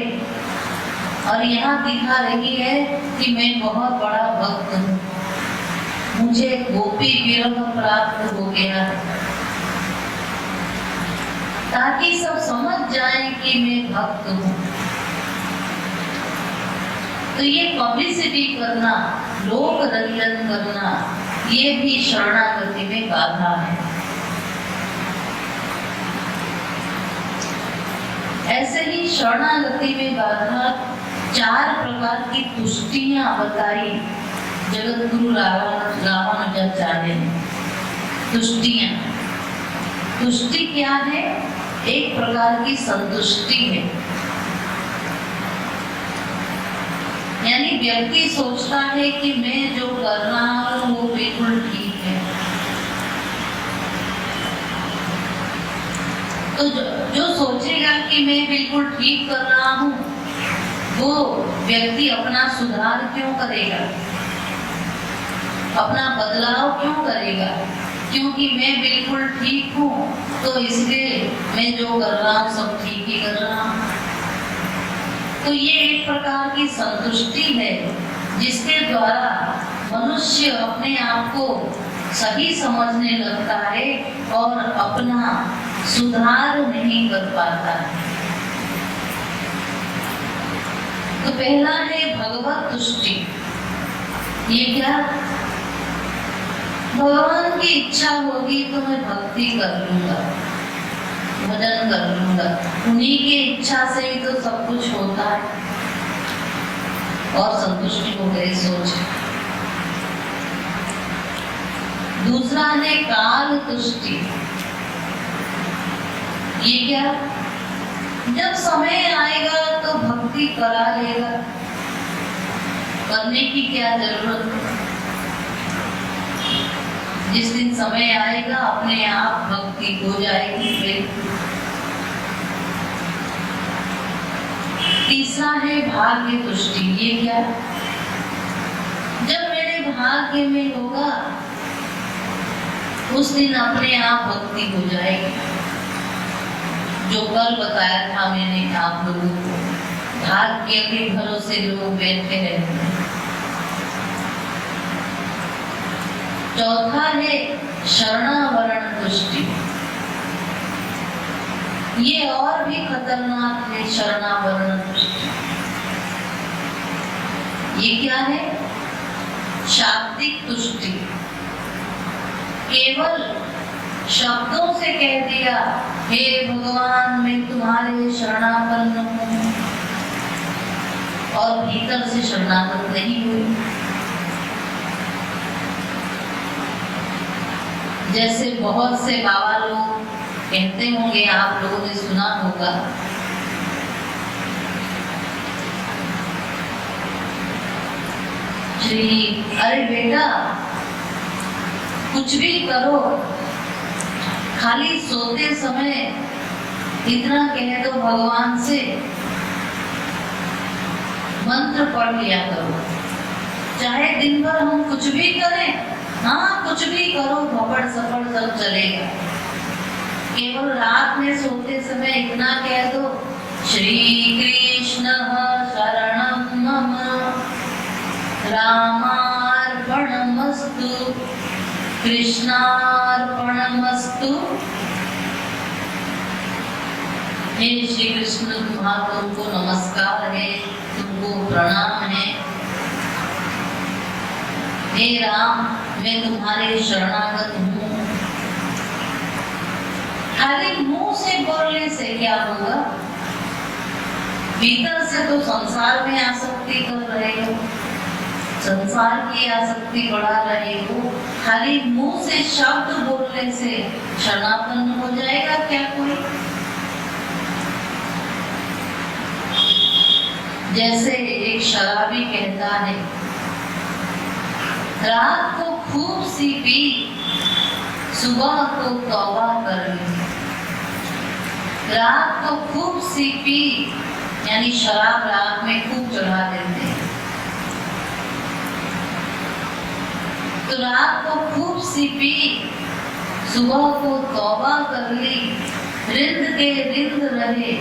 और यहाँ दिखा रही है कि मैं बहुत बड़ा भक्त हूँ, मुझे गोपी विरह प्राप्त हो गया है, ताकि सब समझ जाएं कि मैं भक्त हूँ। तो ये पब्लिसिटी करना, लोक रंजन करना, ये भी शरणागति में बाधा है। ऐसे ही शरणागति में बाधा 4 प्रकार की तुष्टियां बताई जगत गुरु रामानुजाचार्य ने। तुष्टियां, तुष्टि क्या है? एक प्रकार की संतुष्टि है, यानी व्यक्ति सोचता है कि मैं जो कर रहा हूँ वो बिल्कुल ठीक है। तो जो सोचेगा कि मैं बिल्कुल ठीक कर रहा हूँ, वो व्यक्ति अपना सुधार क्यों करेगा, अपना बदलाव क्यों करेगा? क्योंकि मैं बिल्कुल ठीक हूँ, तो इसलिए मैं जो कर रहा हूँ सब ठीक ही कर रहा हूँ। तो ये एक प्रकार की संतुष्टि है, जिसके द्वारा मनुष्य अपने आप को सही समझने लगता है और अपना सुधार नहीं कर पाता है। तो पहला है भगवत तुष्टि। ये क्या? भगवान की इच्छा होगी तो मैं भक्ति कर लूंगा, भजन कर लूंगा, उन्हीं की इच्छा से ही तो सब कुछ होता है, और संतुष्टि हो गई सोच। दूसरा है काल तुष्टि। ये क्या? जब समय आएगा तो भक्ति करा लेगा, करने की क्या जरूरत है? जिस दिन समय आएगा अपने आप भक्ति हो जाएगी। तीसरा है भाग्य तुष्टि। ये क्या? जब मेरे भाग्य में होगा उस दिन अपने आप भक्ति हो जाएगी। जो कल बताया था मैंने आप लोगों को, भाग्य के भरोसे लोग बैठे रहते हैं। चौथा है शरणावरण तुष्टि। ये और भी खतरनाक है शरणावरण तुष्टि। ये क्या है? शाब्दिक तुष्टि। केवल शब्दों से कह दिया हे भगवान मैं तुम्हारे शरणापन्न हूँ, और भीतर से शरणागत नहीं हुई। जैसे बहुत से बाबा लोग कहते होंगे, आप लोगों ने सुना होगा, श्री अरे बेटा कुछ भी करो, खाली सोते समय इतना कह दो भगवान से, मंत्र पढ़ लिया करो। चाहे दिन भर हम कुछ भी करें, हाँ कुछ भी करो, भपड़ सपड़ सब चलेगा। केवल रात में सोते समय इतना कह दो, श्री कृष्ण शरणं मम रामार्पणमस्तु कृष्णार्पणमस्तु। हे श्री कृष्ण तुमको नमस्कार है, तुमको प्रणाम है। हे राम मैं तुम्हारे शरणागत हूँ। खाली मुंह से बोलने से क्या होगा? भीतर से तो संसार में आसक्ति कर रहे हो, संसार की आसक्ति बढ़ा रहे हो। खाली मुंह से शब्द बोलने से शरणापन्न हो जाएगा क्या कोई? जैसे एक शराबी कहता है, रात को खूब सी पी, सुबह को तौबा कर ली। रात को खूब सी पी यानी शराब रात में खूब चढ़ा देते हैं, तो रात को खूब सी पी, सुबह को तौबा कर ली, रिंद के रिंद रहे,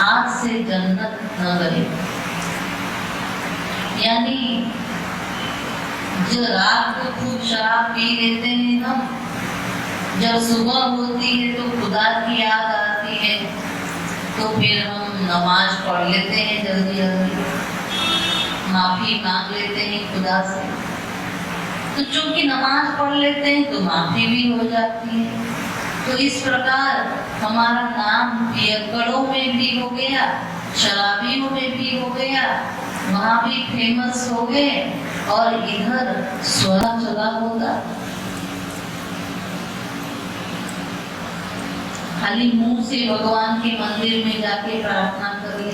आज से जन्नत न गए। यानी जो रात को खूब शराब पी लेते हैं हम, जब सुबह होती है तो खुदा की याद आती है, तो फिर हम नमाज पढ़ लेते हैं, जल्दी जल्दी माफी मांग लेते हैं खुदा से। तो चूंकि नमाज पढ़ लेते हैं तो माफी भी हो जाती है। तो इस प्रकार हमारा नाम पियक्कड़ों में भी हो गया, शराबियों में भी हो गया, वहाँ भी फेमस हो गए, और इधर स्वरा चला होगा। खाली मुंह से भगवान के मंदिर में जाके प्रार्थना कर ले,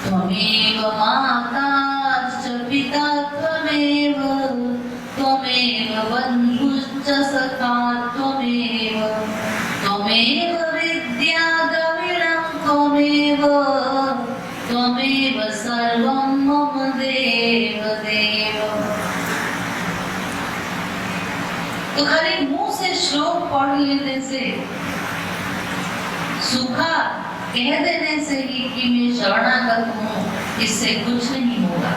त्वमेव माता च पिता त्वमेव, त्वमेव बन्धुश्च सखा त्वमेव, त्वमेव विद्या द्रविणं त्वमेव, त्वमेव सर्वं मम देव देव। तो खाली मुंह से श्लोक पढ़ लेने से, सूखा कह देने से ही कि मैं शरणागत हूँ, इससे कुछ नहीं होगा।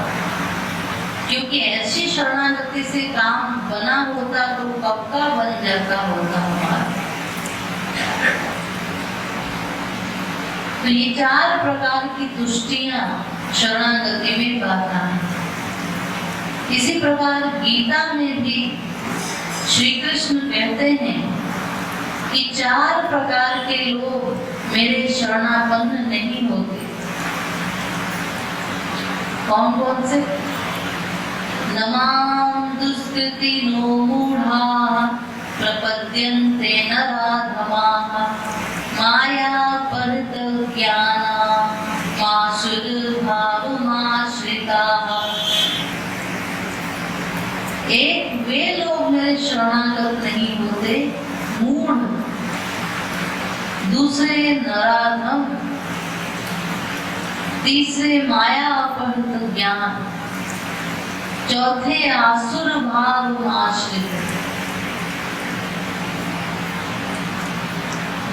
क्योंकि ऐसी शरणागति से काम बना होता तो कब का बन जाता होता हमारा। तो ये 4 प्रकार की तुष्टियां शरणागति में बाधा है। इसी प्रकार गीता में भी श्री कृष्ण कहते हैं कि 4 प्रकार के लोग मेरे शरणापन्न नहीं होते। कौन कौन से? नमां दुष्कृतिनो मूढ़ा प्रपद्यन्ते नराधमाः मायापहृतज्ञाना मासुरभावमाश्रिताः। एक वे लोग मेरे शरणागत नहीं होते, मूढ़। दूसरे नराधम, तीसरे माया अपहृत ज्ञान, चौथे आसुर भाव आश्रित।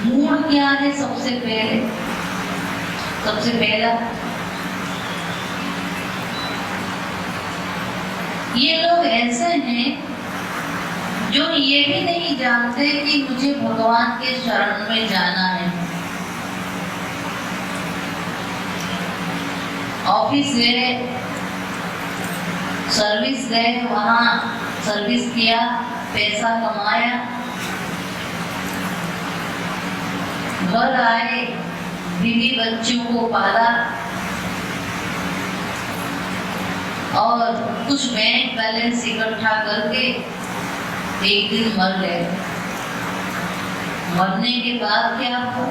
मूढ़ क्या है? सबसे पहला ये लोग ऐसे हैं जो ये भी नहीं जानते कि मुझे भगवान के शरण में जाना है। ऑफिस गए, सर्विस गए, वहां सर्विस किया, पैसा कमाया, घर आए, बीवी बच्चों को पाला और कुछ बैंक बैलेंस इकट्ठा करके एक दिन मर गए। मरने के बाद क्या हुआ?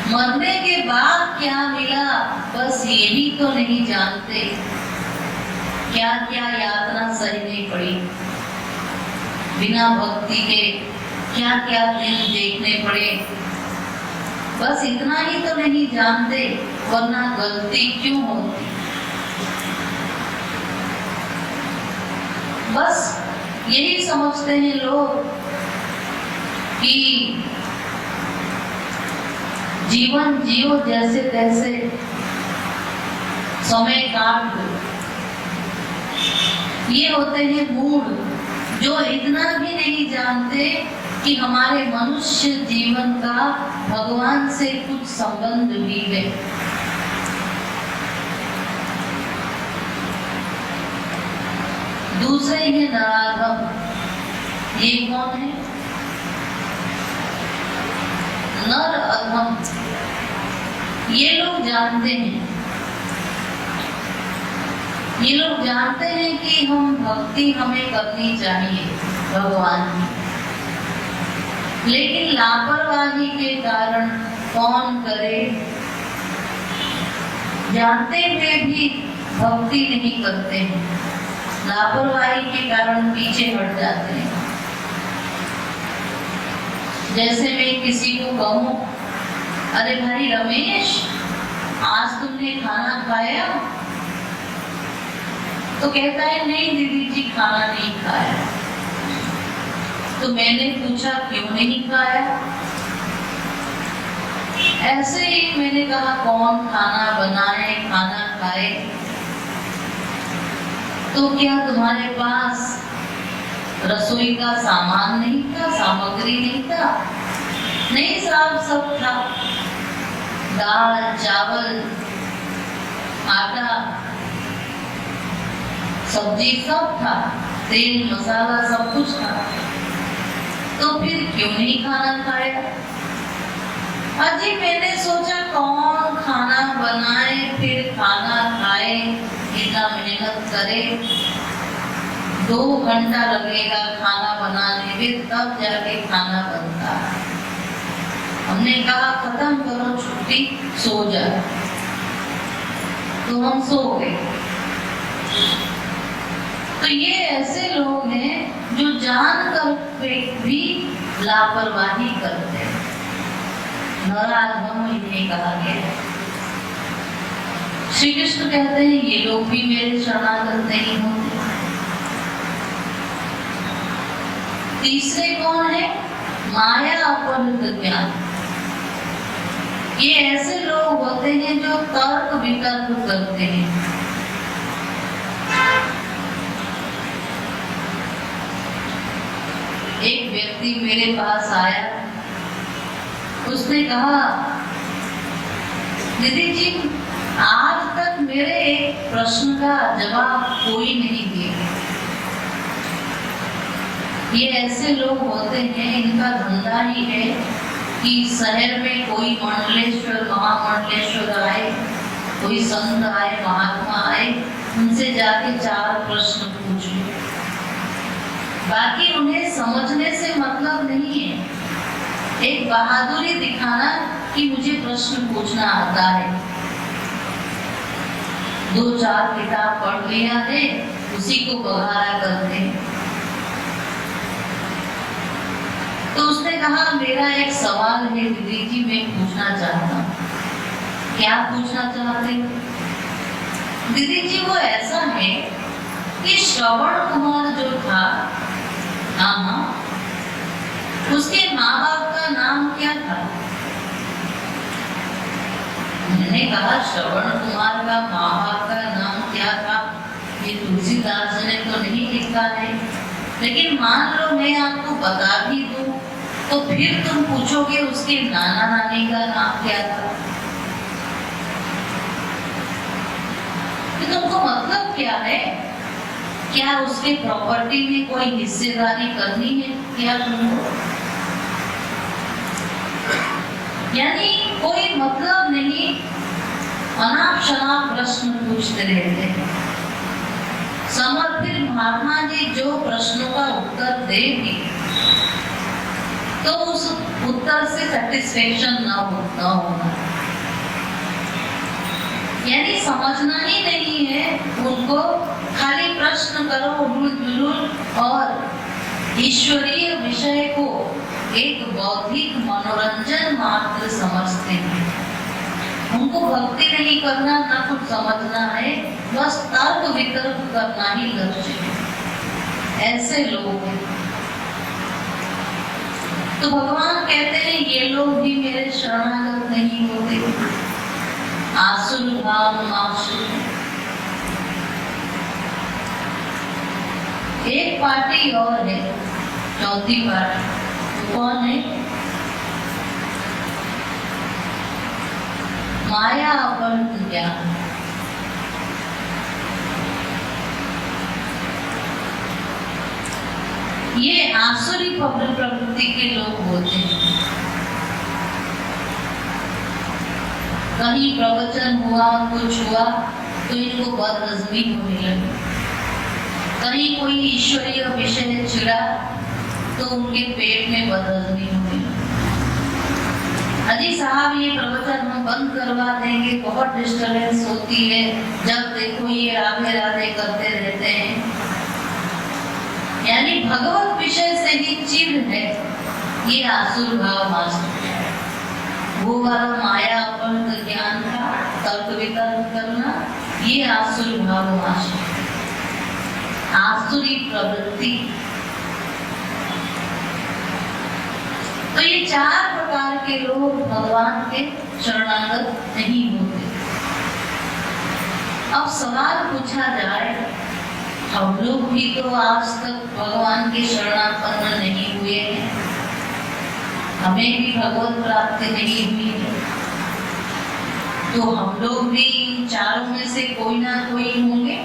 मरने के बाद क्या मिला, बस यही तो नहीं जानते। क्या क्या यातना सहनी पड़ी, बिना भक्ति के क्या क्या फिल्म देखने पड़े, बस इतना ही तो नहीं जानते, वरना गलती क्यों होती। बस यही समझते हैं लोग कि जीवन जियो जैसे तैसे, समय काट दो। ये होते हैं मूड जो इतना भी नहीं जानते कि हमारे मनुष्य जीवन का भगवान से कुछ संबंध भी है। दूसरे हैं नराधम। ये कौन है? नर अधम। ये लोग जानते हैं, ये लोग जानते हैं कि हम भक्ति हमें करनी चाहिए भगवान की, लेकिन लापरवाही के कारण कौन करे, जानते हुए भी भक्ति नहीं करते हैं, लापरवाही के कारण पीछे हट जाते हैं। जैसे मैं किसी को कहूं, अरे भाई रमेश, आज तुमने खाना खाया? तो कहता है नहीं दीदी जी, खाना नहीं खाया। तो मैंने पूछा क्यों नहीं खाया? ऐसे ही मैंने कहा कौन खाना बनाए, खाना खाए? तो क्या तुम्हारे पास रसोई का सामान नहीं था, सामग्री नहीं था? नहीं साहब, सब था, दाल चावल आटा सब्जी सब था, तेल मसाला सब कुछ था। तो फिर क्यों नहीं खाना खाया? अजी मैंने सोचा कौन खाना बनाए फिर खाना खाए, इतना मेहनत करे, 2 घंटा लगेगा खाना बनाने में, तब जाके खाना बनता है। हमने कहा खत्म करो छुट्टी, सो जाओ। तो हम सो गए। तो ये ऐसे लोग हैं जो जानकर भी लापरवाही करते हैं। नराधम इन्हें कहा गया है। श्री कृष्ण कहते हैं ये लोग भी मेरे शरणागत नहीं होते। तीसरे कौन है? माया अपहृत ज्ञान। ये ऐसे लोग होते हैं जो तर्क वितर्क करते हैं। एक व्यक्ति मेरे पास आया, उसने कहा दीदी जी, आज तक मेरे एक प्रश्न का जवाब कोई नहीं दिया। ये ऐसे लोग होते हैं, इनका धंधा ही है कि शहर में कोई मंडलेश्वर महामंडलेश्वर आए, कोई संत आए, महात्मा आए, उनसे जाके 4 प्रश्न पूछ लो। बाकी उन्हें समझने से मतलब नहीं है, एक बहादुरी दिखाना कि मुझे प्रश्न पूछना आता है। 2-4 किताब पढ़ लिया है, उसी को बघारा करते हैं। तो उसने कहा मेरा एक सवाल है दीदी जी, मैं पूछना चाहता हूँ। क्या पूछना चाहते हो? दीदी जी वो ऐसा है कि श्रवण कुमार जो था, उसके माँ बाप का नाम क्या था? मैंने कहा श्रवण कुमार का माँ बाप का नाम क्या था? ये तुलसीदास ने तो नहीं लिखा है। लेकिन मान लो मैं आपको बता भी दूं तो फिर तुम पूछोगे उसके नाना नानी का नाम क्या था। तो तुमको मतलब क्या है? क्या उसके प्रॉपर्टी में कोई हिस्सेदारी करनी है क्या तुमको? यानी कोई मतलब नहीं, अनाप शनाप प्रश्न पूछते रहते हैं। समर्पित महात्मा जी जो प्रश्नों का उत्तर देंगे तो उस उत्तर से सेटिस्फेक्शन ना होगा, यानी समझना ही नहीं है उनको, खाली प्रश्न करो उलझुल और ईश्वरीय विषय को एक बौद्धिक मनोरंजन मात्र समझते हैं। उनको भक्ति नहीं करना, ना कुछ समझना है, बस तर्क वितर्क करना ही लक्ष्य है। ऐसे लोग हैं। तो भगवान कहते हैं ये लोग भी मेरे शरणागत नहीं होते। आसुर भाव आसुर। एक पार्टी और है, चौथी पार्टी, तो कौन है? माया अपहृत ज्ञान। ये आसुरी प्रवृत्ति के लोग होते हैं। कहीं प्रवचन हुआ, कुछ हुआ तो इनको बदहजमी होने लगी। कहीं कोई ईश्वरीय विषय छिड़ा तो उनके पेट में बदहजमी होने लगी। अजी साहब ये प्रवचन हम बंद करवा देंगे, बहुत डिस्टर्बेंस होती है, जब देखो ये राधे राधे करते रहते हैं। यानी भगवत विषय से ही चिढ़ है, ये आसुर भाव मास्टर। वो वाला माया अपहृत ज्ञान था, तर्क वितर्क करना, ये आसुर भाव मास्टर, आसुरी प्रवृत्ति। तो ये चार प्रकार के लोग भगवान के शरणागत नहीं होते। अब सवाल पूछा जाए, हम लोग भी तो आज तक भगवान के शरणापन्न नहीं हुए हैं, हमें भी भगवत प्राप्ति नहीं हुई है, तो हम लोग भी इन चारों में से कोई ना कोई होंगे।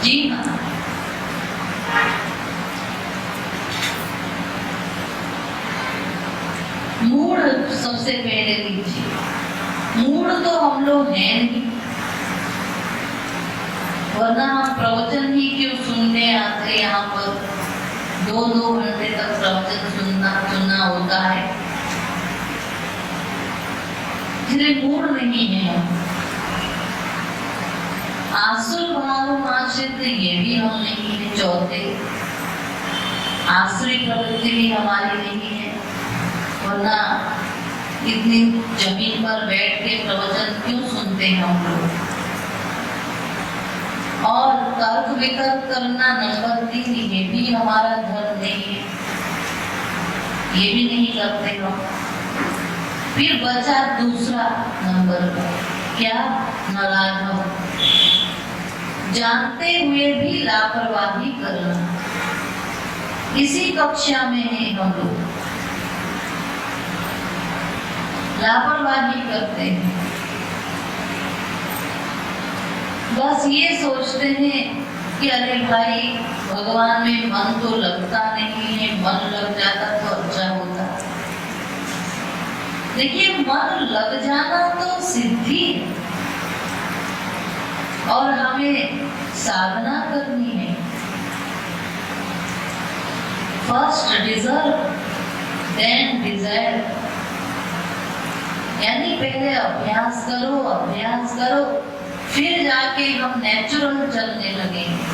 जी हाँ, मूड सबसे पहले लीजिए। मूड तो हम लोग हैं नहीं, वरना हम प्रवचन ही क्यों सुनने आते। यहाँ पर 2-2 घंटे तक प्रवचन सुनना होता है, इसलिए मूड नहीं है हम। आसुर भाव आश्रित ये भी हम नहीं है। चौथे, आसुरी प्रवृत्ति भी हमारी नहीं है, वरना इतनी जमीन पर बैठ के प्रवचन क्यों सुनते हैं हम लोग। और तर्क वितर्क करना नंबर 3, ये भी हमारा धर्म नहीं है, ये भी नहीं करते हम। फिर बचा दूसरा नंबर, क्या? नराधम, जानते हुए भी लापरवाही करना। इसी कक्षा में है हम लोग, लापरवाही करते हैं। बस ये सोचते हैं कि अरे भाई भगवान में मन तो लगता नहीं है, मन लग जाता तो अच्छा होता। देखिए, मन लग जाना तो सिद्धि है और हमें साधना करनी है। फर्स्ट डिजर्व देन डिजायर, यानी पहले अभ्यास करो, फिर जाके हम नेचुरल चलने लगेंगे।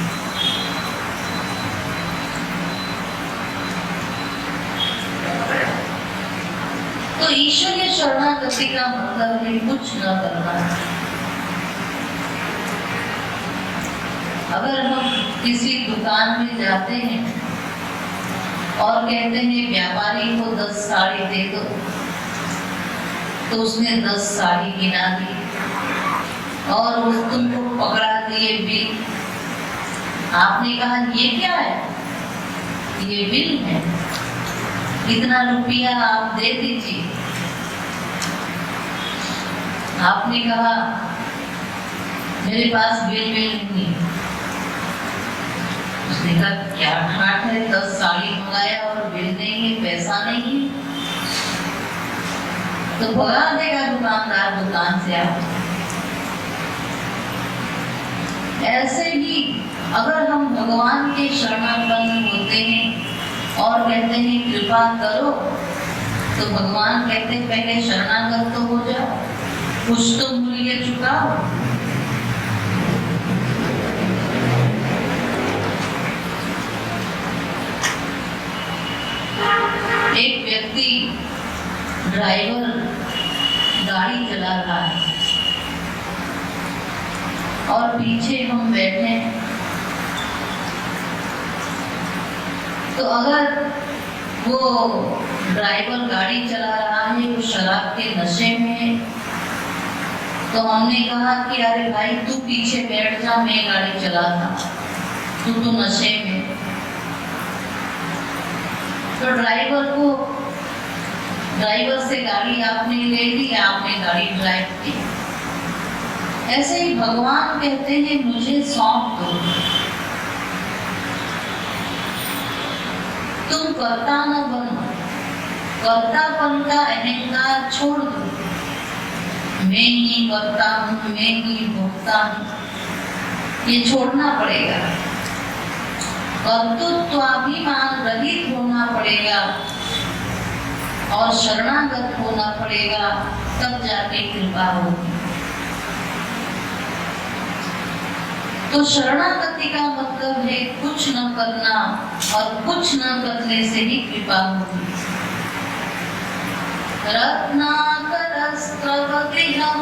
तो ईश्वरीय शरणागति का मतलब है कुछ न करना। अगर हम किसी दुकान में जाते हैं और कहते हैं व्यापारी को 10 साड़ी दे दो, तो उसने 10 साड़ी गिना दी और उस तुमको पकड़ा दिए बिल, आपने कहा ये क्या है? ये बिल है, इतना रुपया आप दे दीजिए। आपने कहा मेरे पास बिल नहीं। उसने कहा क्या ठाट है, 10 साड़ी मंगाया और बिल नहीं है, पैसा नहीं है, तो भगा देगा दुकानदार दुकान से आप। ऐसे ही अगर हम भगवान के शरणागत होते हैं और कहते हैं कृपा करो, तो भगवान कहते हैं पहले शरणागत तो हो जाओ, कुछ तो मूल्य चुकाओ। एक व्यक्ति ड्राइवर गाड़ी चला रहा है और पीछे हम बैठे हैं, तो अगर वो ड्राइवर गाड़ी चला रहा है, वो शराब के नशे में है, तो हमने कहा कि अरे भाई तू पीछे बैठ जा, मैं गाड़ी चलाता, तू तो नशे में। तो ड्राइवर से गाड़ी आपने ले ली, आपने गाड़ी ड्राइव की। ऐसे ही भगवान कहते हैं मुझे सौंप दो, तुम कर्ता न बनो, कर्तापन का अहंकार छोड़ दो। मैं ही करता हूँ, मैं ही भोगता हूँ, ये छोड़ना पड़ेगा। कर्तृत्वाभिमान रहित होना पड़ेगा और शरणागत होना पड़ेगा, तब जाके कृपा होगी। तो शरणागति का मतलब है कुछ न करना, और कुछ न करने से ही कृपा होगी। रत्नाकरस्तव गृहं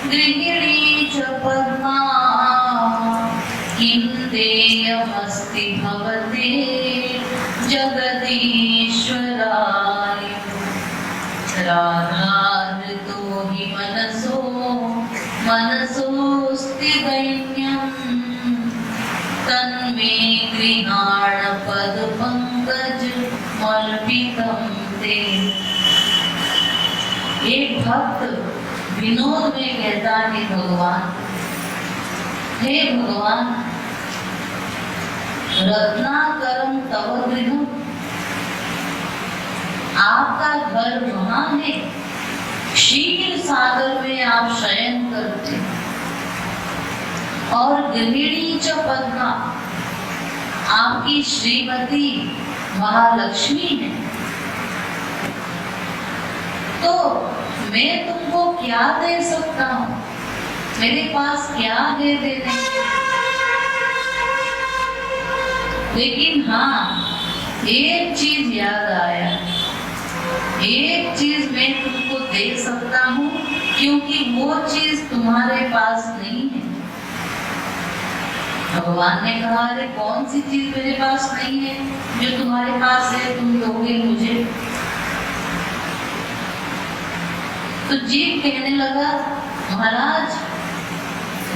गृहिणी च पद्मा, किं देयमस्ति भवते जगदीश्वराय। राधाधृतो हि मनसोऽस्ति दैन्यं, तन्मे गृहाण पदपङ्कज मल्पितं ते। एक भक्त विनोद में कहता है भगवान, हे भगवान, रत्नाकरम तव गृहम्, आपका घर वहां है, क्षीर सागर में आप शयन करते, और गृहिणी च पद्मा, आपकी श्रीमती महालक्ष्मी है। तो मैं तुमको क्या दे सकता हूँ, मेरे पास क्या है देने। लेकिन हाँ, एक चीज याद आया, एक चीज मैं तुमको दे सकता हूँ, क्योंकि वो चीज तुम्हारे पास नहीं है। भगवान ने कहा अरे कौन सी चीज मेरे पास नहीं है जो तुम्हारे पास है, तुम दोगे मुझे। तो जीव कहने लगा महाराज,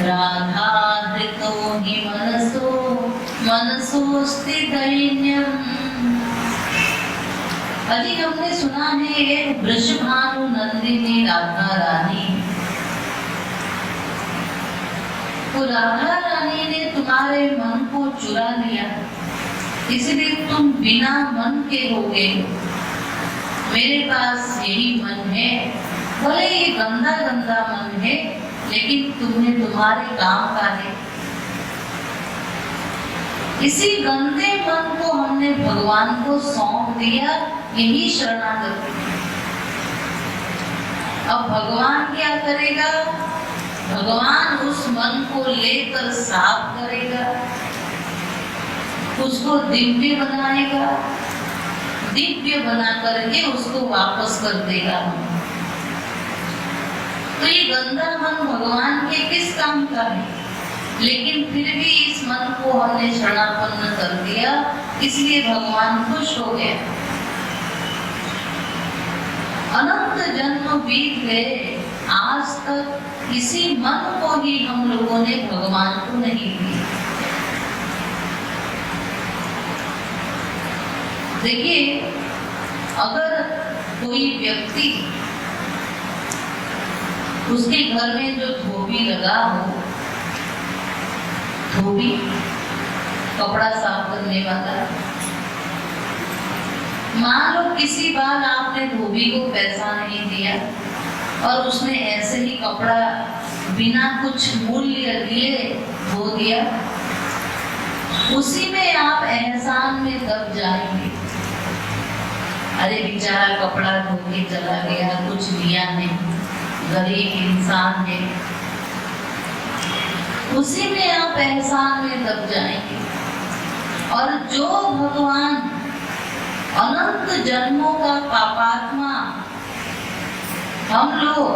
राधाधृतो हि मनसोऽस्ति दैन्यम्। अजी हमने सुना है एक वृषभानु नंदिनी राधा रानी, तो राधा रानी ने तुम्हारे मन को चुरा लिया, इसलिए तुम बिना मन के हो गए। मेरे पास यही मन है, भले ये गंदा गंदा मन है, लेकिन तुम्हें तुम्हारे काम का है। इसी गंदे मन को हमने भगवान को सौंप दिया, यही शरणागति। अब भगवान क्या करेगा? भगवान उस मन को लेकर साफ करेगा, उसको दिव्य बनाएगा, दिव्य बना करके उसको वापस कर देगा। तो ये गंदा मन भगवान के किस काम का है? लेकिन फिर भी इस मन को हमने शरणापन्न कर दिया, इसलिए भगवान खुश हो गए। अनंत जन्म बीत गए, आज तक इसी मन को ही हम लोगों ने भगवान को नहीं दिया। देखिए, अगर कोई व्यक्ति, उसके घर में जो धोबी लगा हो, धोबी कपड़ा साफ करने वाला, मान लो किसी बार आपने धोबी को पैसा नहीं दिया और उसने ऐसे ही कपड़ा बिना कुछ मूल्य लिए धो दिया, उसी में आप एहसान में दब जाएंगे। अरे बेचारा कपड़ा धो के चला गया, कुछ लिया नहीं, गरीब इंसान है, उसी में आप एहसान में दब जाएंगे। और जो भगवान अनंत जन्मों का पापात्मा हम लोग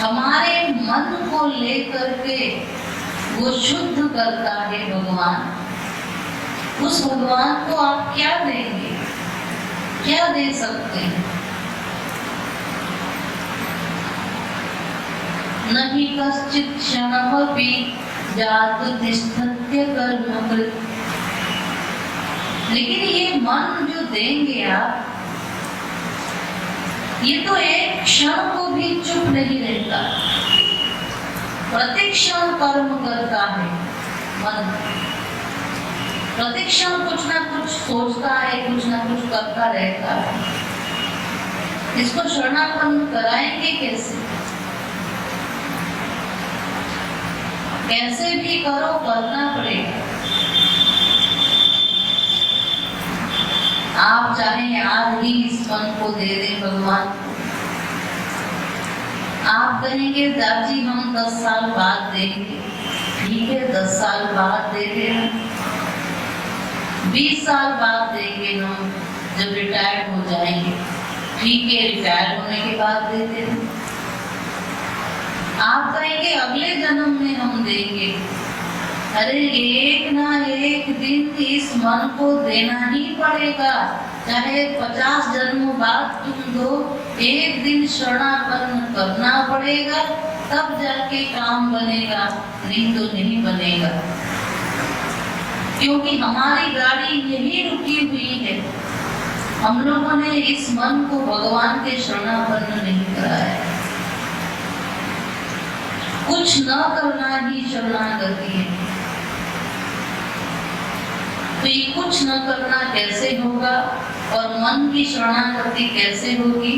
हमारे मन को लेकर के वो शुद्ध करता है भगवान, उस भगवान को आप क्या देंगे, क्या दे सकते हैं? नहीं कश्चित् क्षणमपि जातु तिष्ठत्य कर्मकृत्। लेकिन ये मन जो देंगे आप, ये तो एक क्षण को भी चुप नहीं रहता, प्रतिक्षण कर्म करता है मन, प्रतिक्षण कुछ ना कुछ सोचता है, कुछ ना कुछ करता रहता है। इसको शरणापन्न कराएंगे कैसे? कैसे भी करो, करना पड़ेगा। आप चाहे आज ही इस मन को दे दें भगवान को, आप कहेंगे दादी हम 10 साल बाद देंगे, ठीक है 10 साल बाद दे देना, 20 साल बाद देंगे हम जब रिटायर्ड हो जाएंगे, ठीक है रिटायर होने के बाद दे देना। आप कहेंगे अगले जन्म में हम देंगे। अरे एक ना एक दिन इस मन को देना ही पड़ेगा, चाहे 50 जन्मों बाद तुम दो, एक दिन शरणापन्न करना पड़ेगा, तब जाके काम बनेगा, नहीं तो नहीं बनेगा। क्योंकि हमारी गाड़ी यही रुकी हुई है, हम लोगों ने इस मन को भगवान के शरणापन्न नहीं कराया। कुछ न करना ही शरणागति है। तो ये कुछ न करना कैसे होगा और मन की शरणागति कैसे होगी,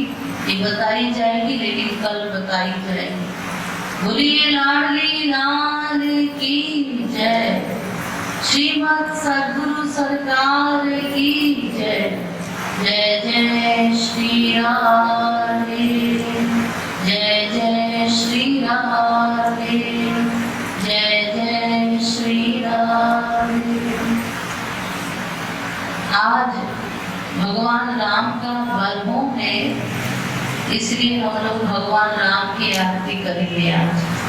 ये बताई जाएगी, लेकिन कल बताई जाएगी। बोलिए लाडली लाल की जय, श्रीमद् सद्गुरु सरकार की जय। जय जय श्री राधे, जय जय श्री राधे, जय जय श्री राधे। आज भगवान राम का वरदान है, इसलिए हम लोग भगवान राम की आरती करेंगे आज।